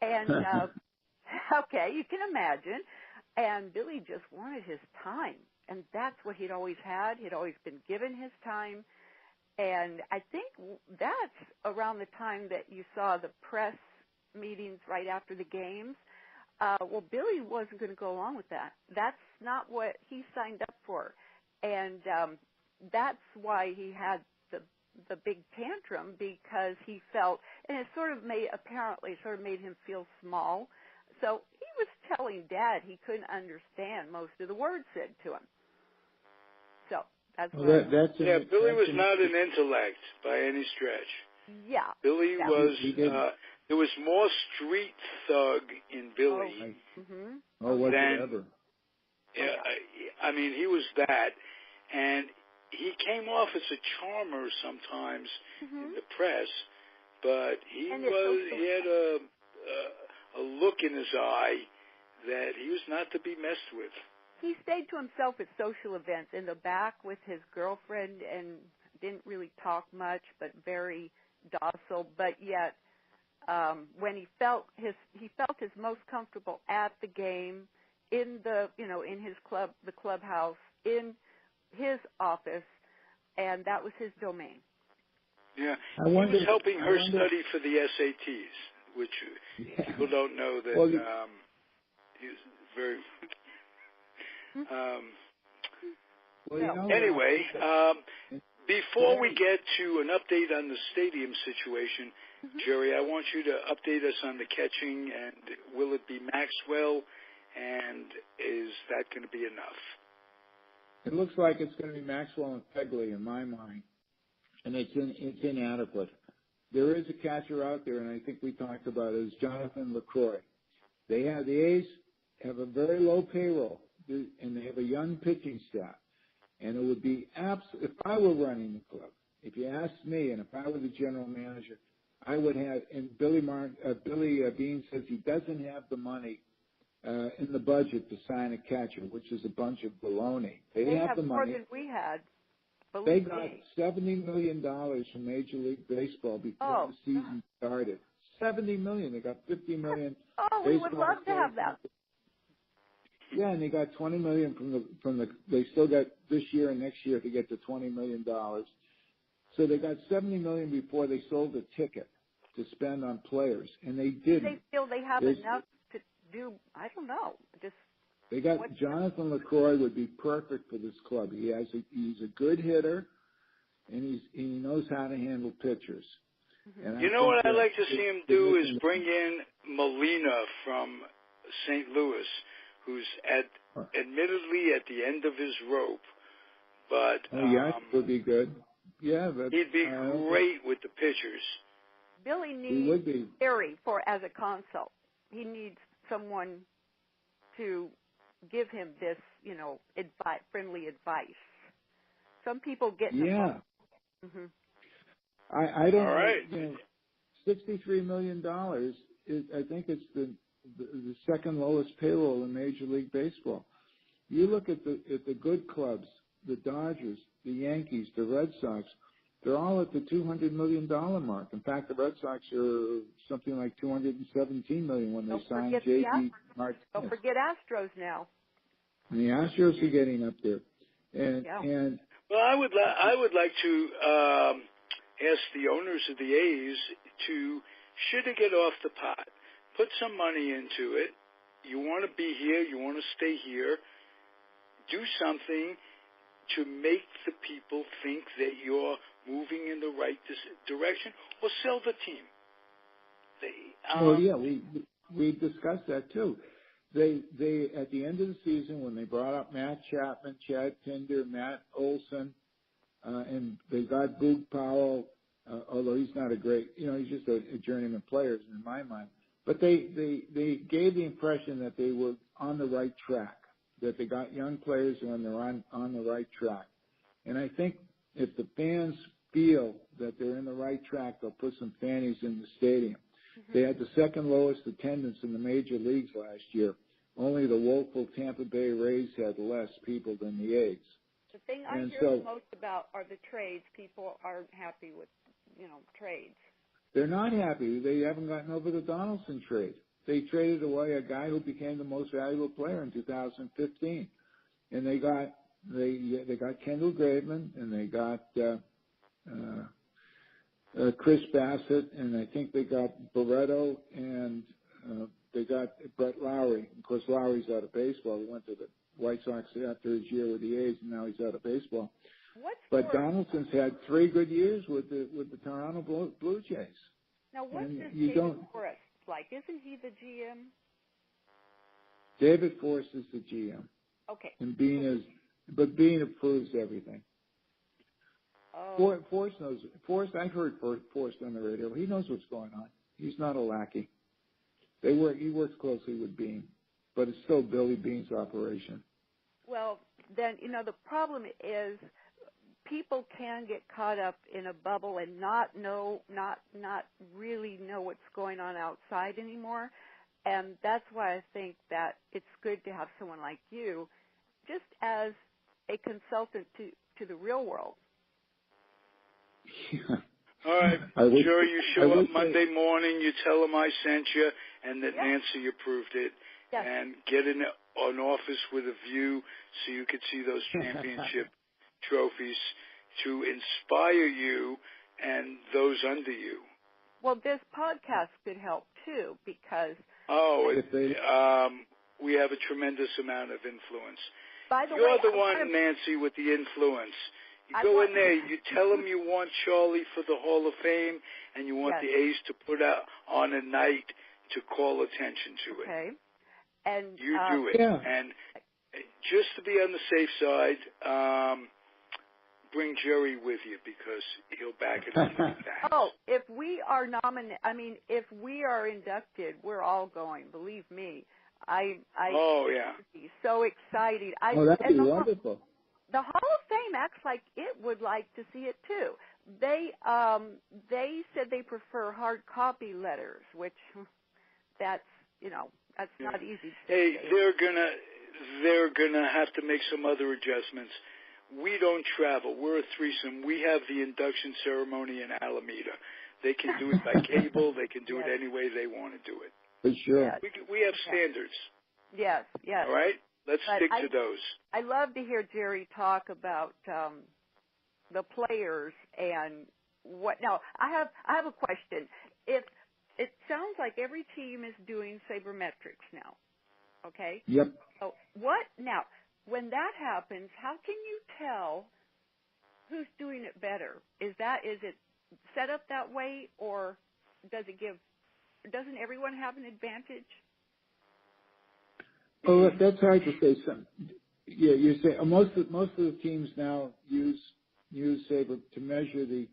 And, okay, you can imagine. And Billy just wanted his time. And that's what he'd always had. He'd always been given his time. And I think that's around the time that you saw the press meetings right after the games. Well, Billy wasn't going to go along with that. That's not what he signed up for. And that's why he had the big tantrum, because he felt, and it sort of made him feel small. So he was telling Dad he couldn't understand most of the words said to him. So that's Billy was not an intellect by any stretch. Yeah. Billy was. There was more street thug in Billy whatsoever. I mean, he was that, and he came off as a charmer sometimes in the press, but he had a look in his eye that he was not to be messed with. He stayed to himself at social events in the back with his girlfriend and didn't really talk much, but very docile. But yet, when he felt his most comfortable at the game, in the in his club, the clubhouse, in his office, and that was his domain. Yeah, he was helping her study for the SATs, which people don't know that he was very. Anyway, before we get to an update on the stadium situation, Jerry, I want you to update us on the catching, and will it be Maxwell, and is that going to be enough? It looks like it's going to be Maxwell and Fegley in my mind, and it's inadequate. There is a catcher out there, and I think we talked about it, is Jonathan Lucroy. The A's have a very low payroll, and they have a young pitching staff. And it would be if I were running the club, if you asked me, and if I were the general manager, I would have. And Billy Bean says he doesn't have the money in the budget to sign a catcher, which is a bunch of baloney. They have the money. More than we had. They got $70 million from Major League Baseball before the season started. $70 million. They got $50 million. Oh, we would love to have that. Yeah, and they got $20 million from the. They still got this year and next year to get to $20 million. So they got $70 million before they sold a ticket to spend on players, and they didn't. They feel they have enough to do. I don't know. Just They got Jonathan Lucroy would be perfect for this club. He's a good hitter, and he knows how to handle pitchers. And you know what I'd like to see him do is bring in Molina from St. Louis, who's admittedly at the end of his rope, but would be good. Yeah, but he'd be great with the pitchers. Billy needs Barry as a consult. He needs someone to give him this, friendly advice. Some people get involved. Mm-hmm. I don't. All right. $63 million is, I think, it's the second lowest payroll in Major League Baseball. You look at the good clubs, the Dodgers, the Yankees, the Red Sox. They're all at the $200 million mark. In fact, the Red Sox are something like $217 million when they signed J.D. Martinez. Don't forget Astros now. And the Astros are getting up there. And well, I would like to ask the owners of the A's to get off the pot, put some money into it. You want to be here, you want to stay here. Do something to make the people think that you're moving in the right direction, or sell the team. We discussed that too. They at the end of the season when they brought up Matt Chapman, Chad Pinder, Matt Olson, and they got Boog Powell, although he's not a great, he's just a journeyman player in my mind. But they gave the impression that they were on the right track, that they got young players and they're on the right track. And I think if the fans feel that they're in the right track, they'll put some fannies in the stadium. Mm-hmm. They had the second lowest attendance in the major leagues last year. Only the woeful Tampa Bay Rays had less people than the A's. The thing I hear the most about are the trades. People aren't happy with, trades. They're not happy. They haven't gotten over the Donaldson trade. They traded away a guy who became the most valuable player in 2015, and they got Kendall Graveman, and they got Chris Bassett, and I think they got Barreto, and they got Brett Lowry. Of course, Lowry's out of baseball. He went to the White Sox after his year with the A's, and now he's out of baseball. But Donaldson's had 3 good years with the Toronto Blue Jays. Now, what's this David Forrest like? Isn't he the GM? David Forrest is the GM. Okay. And Bean approves everything. Oh. Forrest knows. I've heard Forrest on the radio. He knows what's going on. He's not a lackey. He works closely with Bean, but it's still Billy Bean's operation. Well, then the problem is people can get caught up in a bubble and not really know what's going on outside anymore, and that's why I think that it's good to have someone like you, just as a consultant to the real world. Yeah. All right, Jerry, you show up Monday morning, you tell them I sent you and that Nancy approved it, and get in an office with a view so you could see those championship trophies to inspire you and those under you. Well, this podcast could help, too, because... we have a tremendous amount of influence. By the You're way, the one, Nancy, with the influence. You go in there, you tell them you want Charlie for the Hall of Fame, and you want the A's to put out on a night to call attention to it. Okay. And you do it. Yeah. And just to be on the safe side, bring Jerry with you because he'll back it up like that. Oh, if we are if we are inducted, we're all going. Believe me, I be so excited. That'd be wonderful. The Hall of Fame acts like it would like to see it too. They said they prefer hard copy letters, which that's not easy. Hey, they're gonna have to make some other adjustments. We don't travel. We're a threesome. We have the induction ceremony in Alameda. They can do it by cable. They can do it any way they want to do it. For sure. Yes. We have standards. Yes. All right? Let's stick to those. I love to hear Jerry talk about the players and what. Now, I have a question. If it sounds like every team is doing sabermetrics now, Okay? Yep. So what now? When that happens, how can you tell who's doing it better? Is it set up that way, or doesn't everyone have an advantage? Well, that's hard to say. Yeah, you say most of the teams now use Sabre to measure the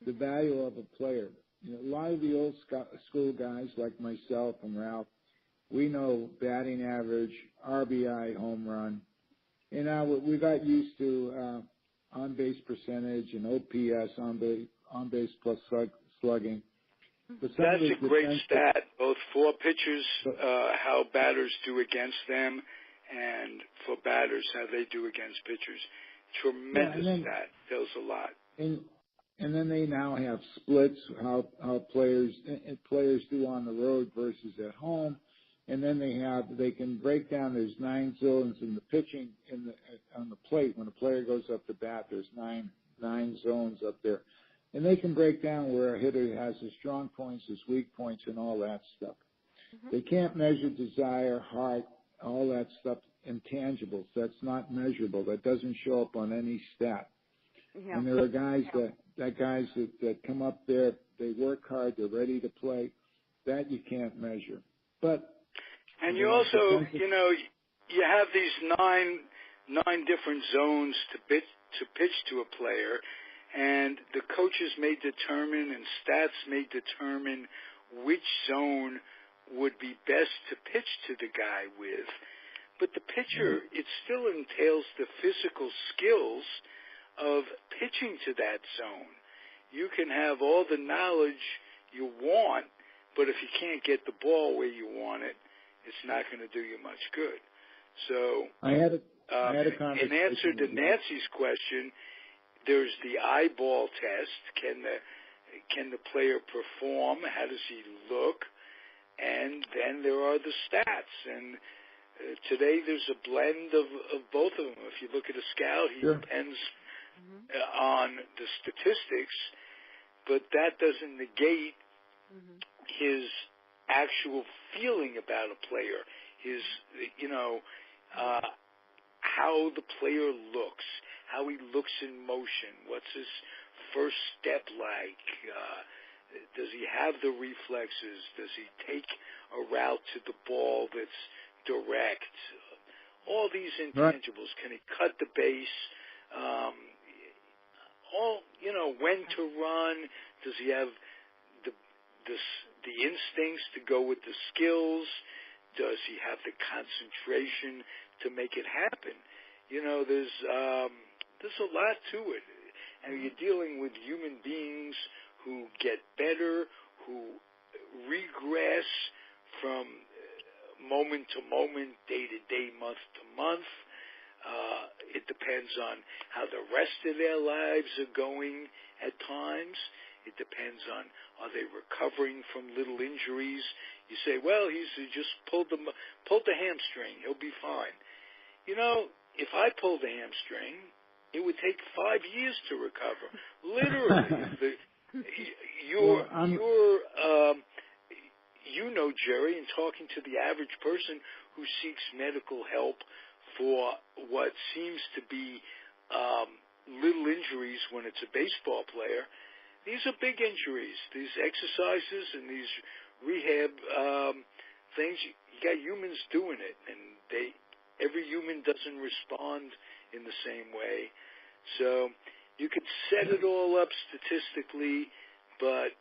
value of a player. You know, a lot of the old school guys like myself and Ralph, we know batting average, RBI, home run, and now we got used to on base percentage and OPS, on base plus slugging. But that's a great stat, both for pitchers, how batters do against them, and for batters, how they do against pitchers. Tremendous stat. Tells a lot. And then they now have splits, how players do on the road versus at home. And then they can break down, there's 9 zones in the pitching on the plate. When a player goes up to bat, there's nine zones up there. And they can break down where a hitter has his strong points, his weak points, and all that stuff. Mm-hmm. They can't measure desire, heart, all that stuff, intangibles. That's not measurable. That doesn't show up on any stat. Yeah. And there are guys that come up there, they work hard, they're ready to play. That you can't measure. And you also, you have these nine different zones to pitch to a player, and the coaches may determine and stats may determine which zone would be best to pitch to the guy with. But the pitcher, it still entails the physical skills of pitching to that zone. You can have all the knowledge you want, but if you can't get the ball where you want it, it's not going to do you much good. So, I had a conversation. In answer to Nancy's question, there's the eyeball test. Can the player perform? How does he look? And then there are the stats. And today there's a blend of both of them. If you look at a scout, he depends on the statistics, but that doesn't negate his actual feeling about a player, his, how the player looks, how he looks in motion, what's his first step like, does he have the reflexes, does he take a route to the ball that's direct, all these intangibles, can he cut the base, when to run, does he have the instincts to go with the skills? Does he have the concentration to make it happen? There's a lot to it. And you're dealing with human beings who get better, who regress from moment to moment, day to day, month to month. It depends on how the rest of their lives are going at times. It depends on, are they recovering from little injuries? You say, well, he's just pulled the hamstring. He'll be fine. If I pulled the hamstring, it would take 5 years to recover. Literally. Jerry, in talking to the average person who seeks medical help for what seems to be little injuries when it's a baseball player, these are big injuries. These exercises and these rehab things, you got humans doing it, and every human doesn't respond in the same way. So you could set it all up statistically, but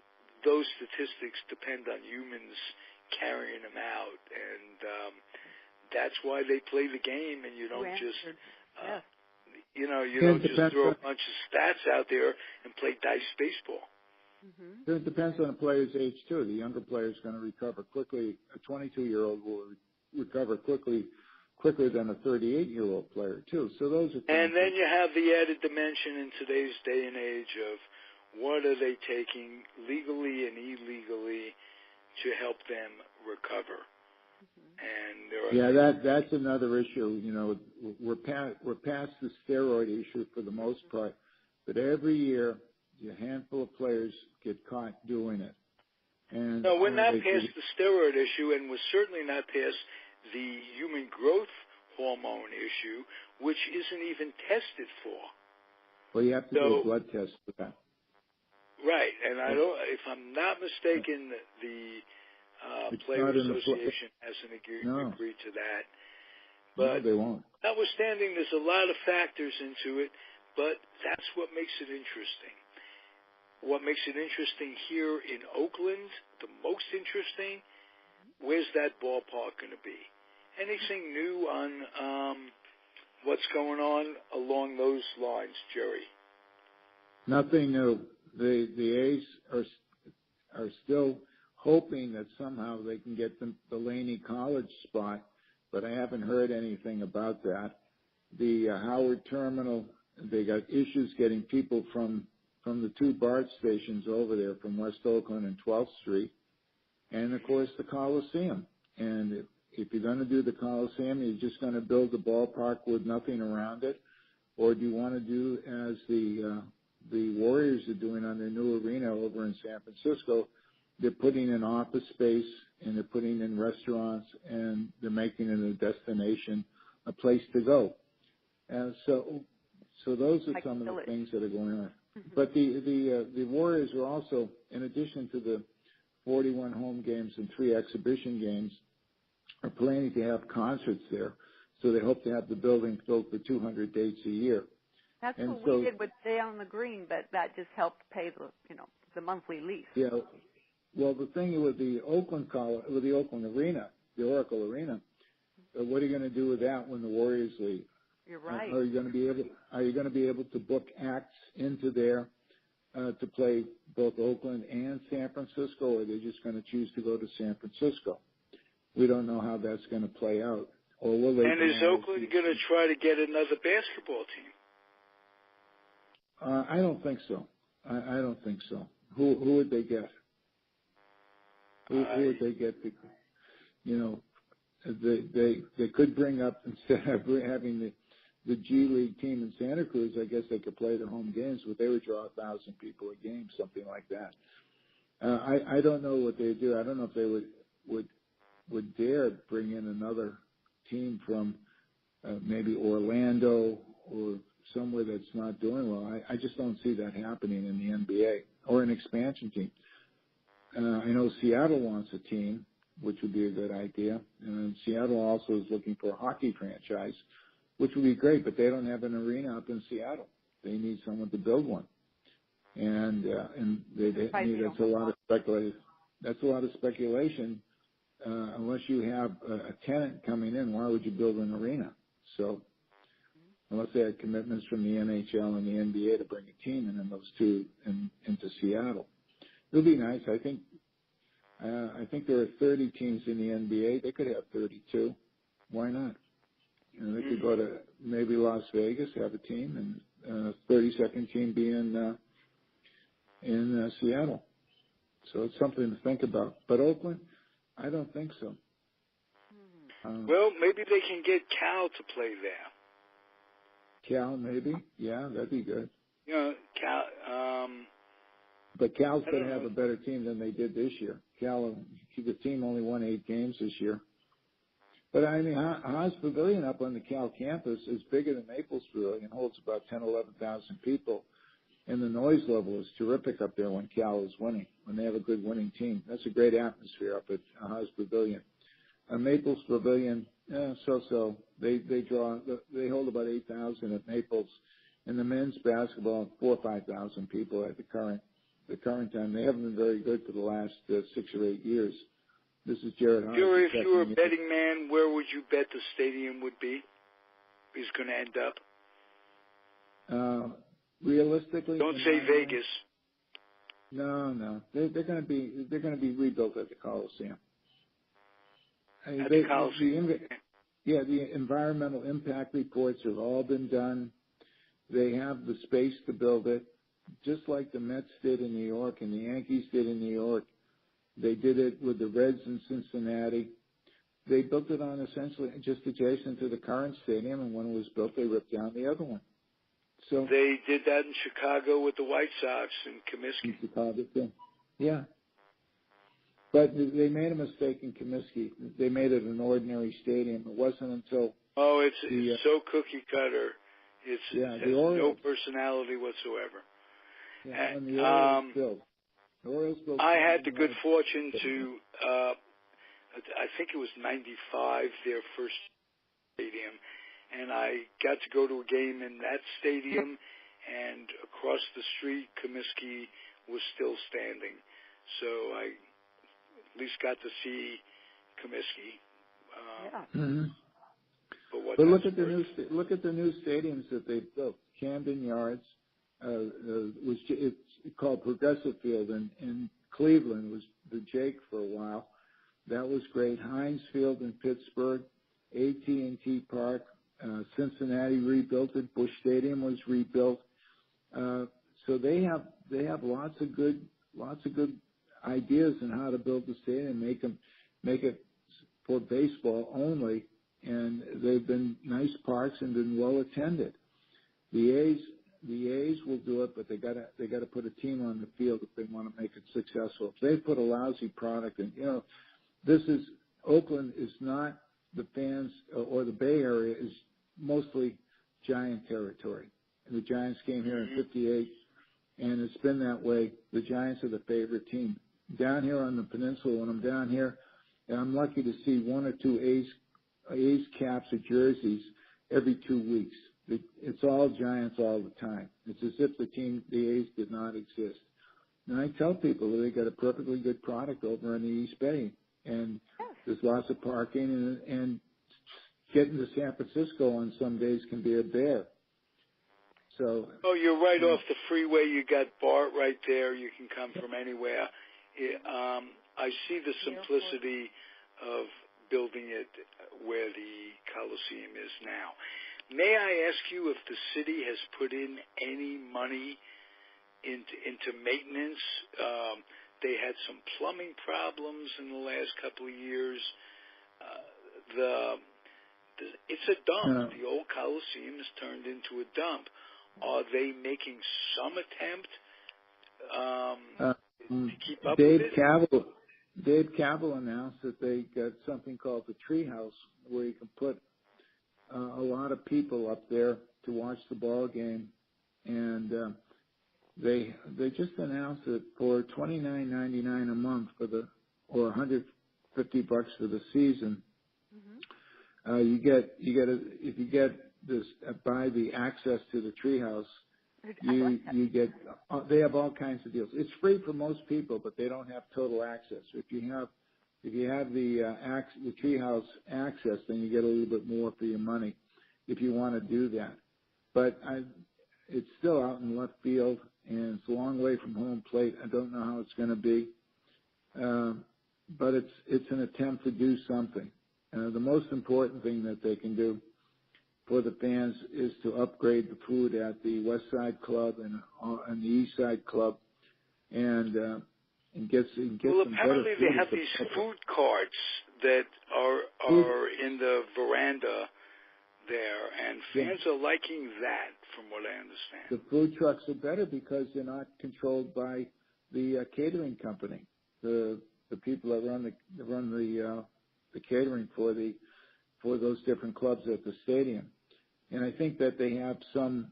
those statistics depend on humans carrying them out, and that's why they play the game, and you don't just you don't just throw a bunch of stats out there and play dice baseball. It depends on the player's age too. The younger player is going to recover quickly. A 22-year-old will recover quicker than a 38-year-old player too. So those are. And then you have the added dimension in today's day and age of what are they taking legally and illegally to help them recover. And there are that's another issue. We're past the steroid issue for the most part, but every year a handful of players get caught doing it. And no, we're not past the steroid issue, and we're certainly not past the human growth hormone issue, which isn't even tested for. Well, you have to do a blood test for that. Right, and I don't, if I'm not mistaken, the Players Association hasn't agreed to that. But no, they won't. Notwithstanding, there's a lot of factors into it, but that's what makes it interesting. What makes it interesting here in Oakland, the most interesting, where's that ballpark going to be? Anything new on what's going on along those lines, Jerry? Nothing new. The A's are still hoping that somehow they can get the Laney College spot, but I haven't heard anything about that. The Howard Terminal, they got issues getting people from the two BART stations over there, from West Oakland and 12th Street, and of course the Coliseum. And if you're going to do the Coliseum, you're just going to build a ballpark with nothing around it, or do you want to do as the Warriors are doing on their new arena over in San Francisco? They're putting in office space, and they're putting in restaurants, and they're making it a destination, a place to go. And so those are some of the things that are going on. But the Warriors are also, in addition to the 41 home games and 3 exhibition games, are planning to have concerts there. So they hope to have the building filled for 200 dates a year. That's what we did with Stay on the Green, but that just helped pay the monthly lease. Yeah. Well, the thing with the Oakland Arena, the Oracle Arena, what are you going to do with that when the Warriors leave? You're right. Are you going to be able to book acts into there to play both Oakland and San Francisco, or are they just going to choose to go to San Francisco? We don't know how that's going to play out. Or will they? And is Oakland going to try to get another basketball team? I don't think so. I don't think so. Who would they get? Who would they get? They could bring up, instead of having the G League team in Santa Cruz, I guess they could play their home games, but they would draw 1,000 people a game, something like that. I don't know what they do. I don't know if they would dare bring in another team from maybe Orlando or somewhere that's not doing well. I just don't see that happening in the NBA or an expansion team. I know Seattle wants a team, which would be a good idea. And Seattle also is looking for a hockey franchise, which would be great, but they don't have an arena up in Seattle. They need someone to build one. And that's a lot of speculation. That's a lot of speculation. Unless you have a tenant coming in, why would you build an arena? So unless they had commitments from the NHL and the NBA to bring a team in, and those two into Seattle. It would be nice. I think there are 30 teams in the NBA. They could have 32. Why not? They could go to maybe Las Vegas, have a team, and 32nd team be in Seattle. So it's something to think about. But Oakland, I don't think so. Well, maybe they can get Cal to play there. Cal, maybe? Yeah, that'd be good. Cal. But Cal's going to have a better team than they did this year. Cal, the team only won 8 games this year. But, I mean, Haas Pavilion up on the Cal campus is bigger than Maples Pavilion, holds about 10,000, 11,000 people. And the noise level is terrific up there when Cal is winning, when they have a good winning team. That's a great atmosphere up at Haas Pavilion. Maples Pavilion, so-so. They hold about 8,000 at Maples. And the men's basketball, 4,000 or 5,000 people at the current time. They haven't been very good for the last 6 or 8 years. This is Jared Hines. If you were a betting man, where would you bet the stadium would be? Is going to end up? Realistically, don't say Vegas. No, they're going to be rebuilt at the Coliseum. The Coliseum. The environmental impact reports have all been done. They have the space to build it, just like the Mets did in New York and the Yankees did in New York. They did it with the Reds in Cincinnati. They built it on essentially just adjacent to the current stadium, and when it was built, they ripped down the other one. So they did that in Chicago with the White Sox and Comiskey. In Chicago, too. Yeah. But they made a mistake in Comiskey. They made it an ordinary stadium. It wasn't until it's so cookie cutter. It has no personality whatsoever. Yeah, and the Orioles built. I had the good fortune to, I think it was 95, their first stadium, and I got to go to a game in that stadium, and across the street, Comiskey was still standing. So I at least got to see Comiskey. But look at the new stadiums that they built. Camden Yards it's called Progressive Field in Cleveland. Was the Jake for a while. That was great. Heinz Field in Pittsburgh, AT&T Park, Cincinnati rebuilt it. Busch Stadium was rebuilt. So they have lots of good ideas on how to build the stadium, make it for baseball only, and they've been nice parks and been well attended. The A's will do it, but they got to put a team on the field if they want to make it successful. If they put a lousy product in, Oakland is not the fans, or the Bay Area is mostly Giant territory. And the Giants came here in '58, and it's been that way. The Giants are the favorite team. Down here on the peninsula, when I'm down here, and I'm lucky to see one or two A's caps or jerseys every 2 weeks. It's all Giants all the time. It's as if the A's did not exist. And I tell people that they got a perfectly good product over in the East Bay, and there's lots of parking, and getting to San Francisco on some days can be a bear. So. Oh, you're right off the freeway. You got BART right there. You can come from anywhere. I see the simplicity of building it where the Coliseum is now. May I ask you if the city has put in any money into maintenance? They had some plumbing problems in the last couple of years. It's a dump. The old Coliseum is turned into a dump. Are they making some attempt to keep up with it? Dave Cavill announced that they got something called the Treehouse, where you can put a lot of people up there to watch the ball game, and they just announced it for $29.99 a month or $150 for the season. If you get this buy the access to the Treehouse, you get they have all kinds of deals. It's free for most people, but they don't have total access. If you have the Treehouse access, then you get a little bit more for your money if you want to do that. But it's still out in left field, and it's a long way from home plate. I don't know how it's going to be, but it's an attempt to do something. The most important thing that they can do for the fans is to upgrade the food at the West Side Club and the East Side Club, and get some better food. Well, apparently they have these food carts that are in the veranda there, and fans are liking that, from what I understand. The food trucks are better because they're not controlled by the catering company. The people that run the catering for those different clubs at the stadium. And I think that they have some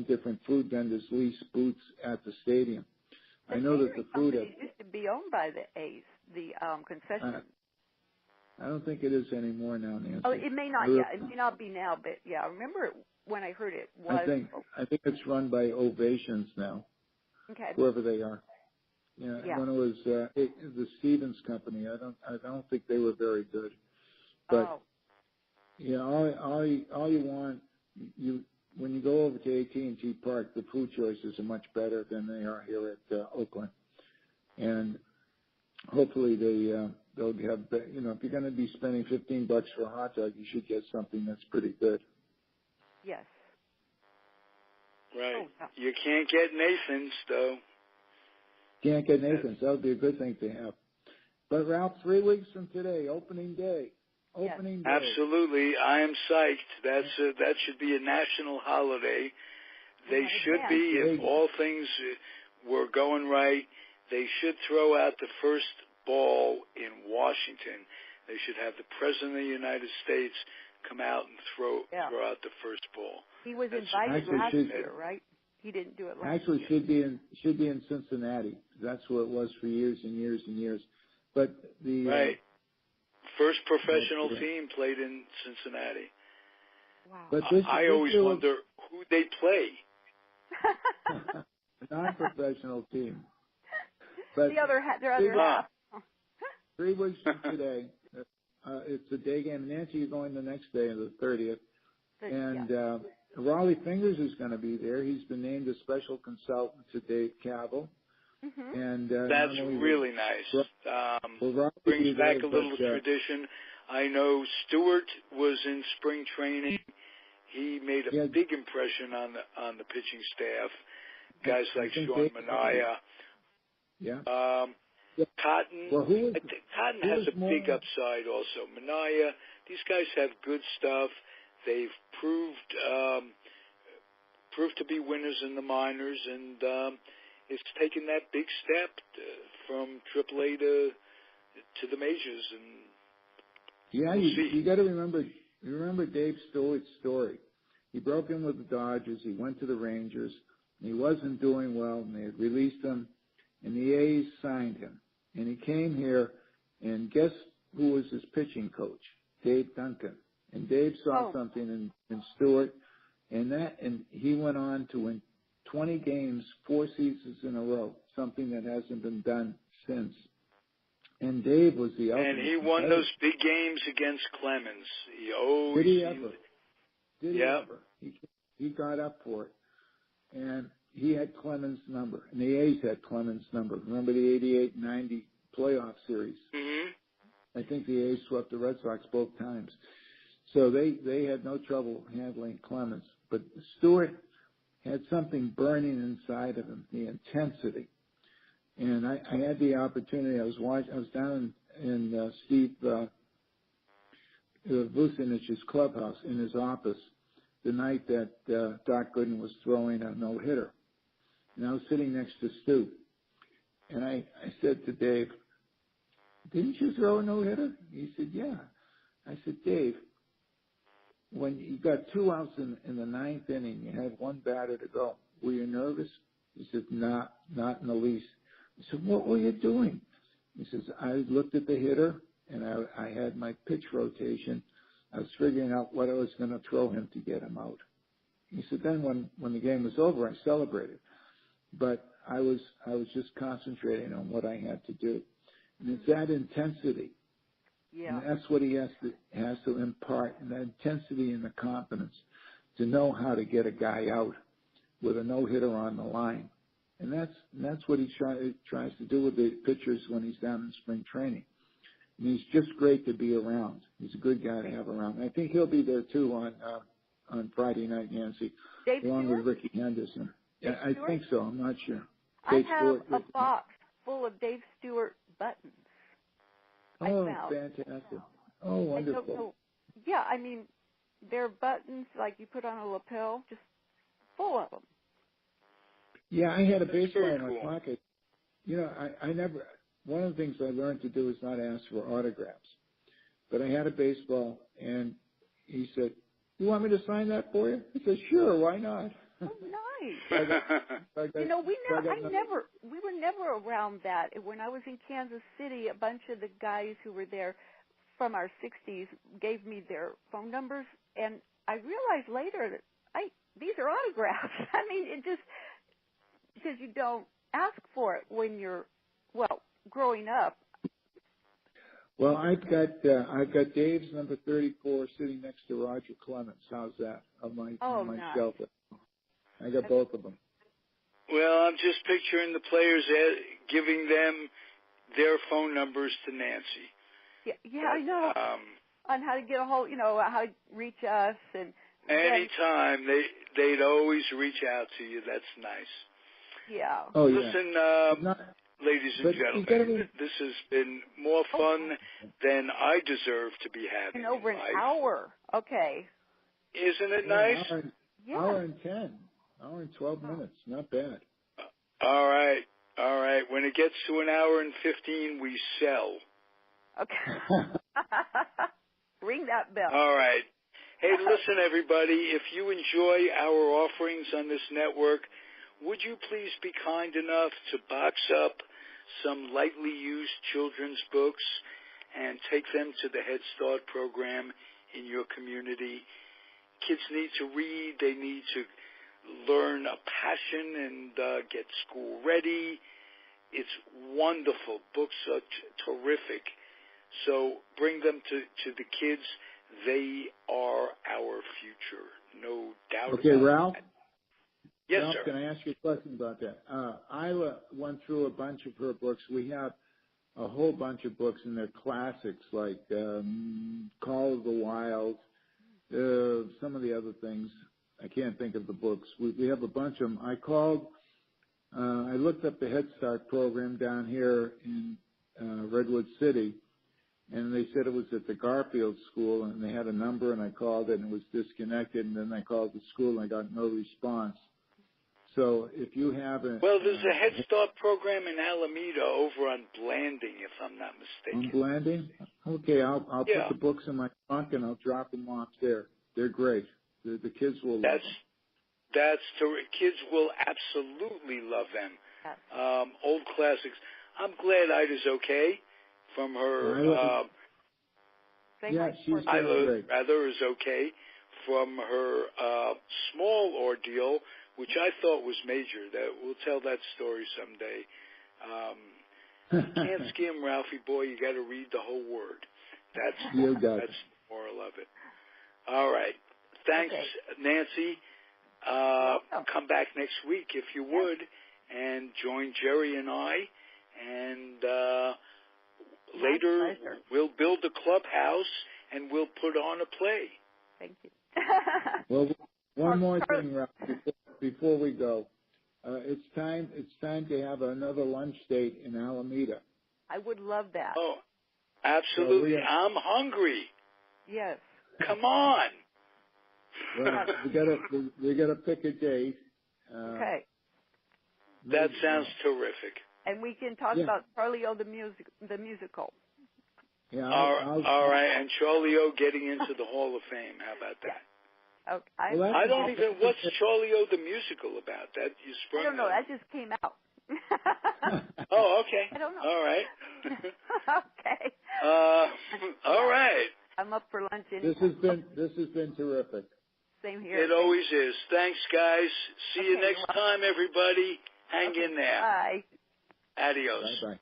different food vendors lease booths at the stadium. I know that the food used to be owned by the A's, the concession. I don't think it is anymore now, Nancy. Oh, it may not. It may not be now, but I remember when I heard it was. I think it's run by Ovations now. Okay. Whoever they are. When it was the Stevens Company, I don't think they were very good. But all you want, when you go over to AT&T Park, the food choices are much better than they are here at Oakland, and hopefully they'll have. If you're going to be spending $15 for a hot dog, you should get something that's pretty good. Yes. Right. You can't get Nathan's though. Can't get Nathan's. That would be a good thing to have. But Ralph, 3 weeks from today, opening day. Opening day. Absolutely, I am psyched. That should be a national holiday. They should be, if all things were going right. they should throw out the first ball in Washington. They should have the President of the United States come out and throw out the first ball. He was invited last year, right? He didn't do it last year. Actually, should be in Cincinnati. That's where it was for years and years and years. But the first professional team played in Cincinnati. Wow. But I always wonder who they play. A non-professional team. But their other half. 3 weeks from today, it's a day game. Nancy, you're going the next day, the 30th. And Raleigh Fingers is going to be there. He's been named a special consultant to Dave Cavill. Mm-hmm. And that's really nice. Brings back a little tradition. I know Stewart was in spring training. He made a big impression on the pitching staff. Guys like Sean Manaea. Yeah. Cotton. Cotton has a big upside also. Manaea. These guys have good stuff. They've proved to be winners in the minors, and it's taken that big step from AAA to the majors. And you got to remember Dave Stewart's story. He broke in with the Dodgers. He went to the Rangers. And he wasn't doing well, and they had released him, and the A's signed him. And he came here, and guess who was his pitching coach? Dave Duncan. And Dave saw something in Stewart, and he went on to win 20 games, 4 seasons in a row, something that hasn't been done since. And Dave was the ultimate. And he won those big games against Clemens. Did he ever? Did he ever? He got up for it. And he had Clemens' number, and the A's had Clemens' number. Remember the 88-90 playoff series? Mm-hmm. I think the A's swept the Red Sox both times. So they had no trouble handling Clemens. But Stewart had something burning inside of him, the intensity. And I had the opportunity. I was down in Steve Vucinich's clubhouse in his office the night that Doc Gooden was throwing a no-hitter. And I was sitting next to Stu. And I said to Dave, "Didn't you throw a no-hitter?" He said, "Yeah." I said, "Dave, when you got 2 outs in the 9th inning, you had 1 batter to go. Were you nervous?" He said, not in the least. I said, "What were you doing?" He says, "I looked at the hitter, and I had my pitch rotation. I was figuring out what I was going to throw him to get him out." He said, "Then when the game was over, I celebrated. But I was just concentrating on what I had to do." And it's that intensity. Yeah. And that's what he has to impart, and that intensity and the confidence to know how to get a guy out with a no-hitter on the line. And that's what he tries to do with the pitchers when he's down in spring training. And he's just great to be around. He's a good guy to have around. And I think he'll be there too on Friday night, Nancy, Dave along Stewart? with Ricky Henderson. Dave I Stewart? think so. I'm not sure. I have a box full of Dave Stewart buttons. Oh, fantastic. Oh, wonderful. I don't know. Yeah, I mean, they're buttons like you put on a lapel, just full of them. Yeah, I had a baseball in my pocket. You know, I never, one of the things I learned to do is not ask for autographs. But I had a baseball, and he said, "You want me to sign that for you?" I said, "Sure, why not?" Oh, nice. We were never around that. When I was in Kansas City, a bunch of the guys who were there from our 60s gave me their phone numbers, and I realized later that these are autographs. I mean, it just, because you don't ask for it when you're, growing up. Well, I've got Dave's number 34 sitting next to Roger Clemens. How's that on my nice. shelf? I got both of them. Well, I'm just picturing the players giving them their phone numbers to Nancy. Yeah, I know. On how to get a hold, how to reach us and. Anytime they'd always reach out to you. That's nice. Yeah. Oh yeah. Listen, ladies and gentlemen, this has been more fun than I deserve to be having. And over an hour. Okay. Isn't it nice? Hour and 10. Hour and 12 minutes. Not bad. All right. When When it gets to an hour and 15, we sell. Okay. Ring that bell. All right. Hey, listen, everybody, if you enjoy our offerings on this network, would you please be kind enough to box up some lightly used children's books and take them to the Head Start program in your community? Kids need to read. They need to learn a passion and get school ready. It's wonderful. Books are terrific. So bring them to the kids. They are our future, no doubt Okay, about Ralph? that. Yes, Ralph, sir. can I ask you a question about that? Isla went through a bunch of her books. We have a whole bunch of books, and they're classics like Call of the Wild, some of the other things. I can't think of the books. We have a bunch of them. I looked up the Head Start program down here in Redwood City, and they said it was at the Garfield School, and they had a number, and I called it, and it was disconnected, and then I called the school, and I got no response. So if you haven't... Well, there's a Head Start program in Alameda over on Blanding, if I'm not mistaken. On Blanding? Okay, I'll put the books in my trunk, and I'll drop them off there. They're great. The kids will love them. That's terrific. Kids will absolutely love them. Old classics. I'm glad Ida's okay from her. Isla is okay from her small ordeal, which I thought was major. That we'll tell that story someday. Can't skim, Ralphie boy. You got to read the whole word. That's the moral of it. All right. Thanks, Nancy. Come back next week if you would, and join Jerry and I. And later we'll build a clubhouse and we'll put on a play. Thank you. Well, one more thing, Ralph, before we go. It's time to have another lunch date in Alameda. I would love that. Oh, absolutely. I'm hungry. Yes. Come on. Well, we gotta pick a date. Okay. That sounds terrific. And we can talk about Charlie O the musical. Yeah. All right, and Charlie O getting into the Hall of Fame. How about that? Okay. I don't even. What's Charlie O the musical about? That you sprung. I don't know. That just came out. Oh, okay. I don't know. All right. Okay. All right. I'm up for lunch anytime. This has been terrific. Same here. It always is. Thanks, guys. See you next time, everybody. Hang in there. Bye. Adios. Bye-bye.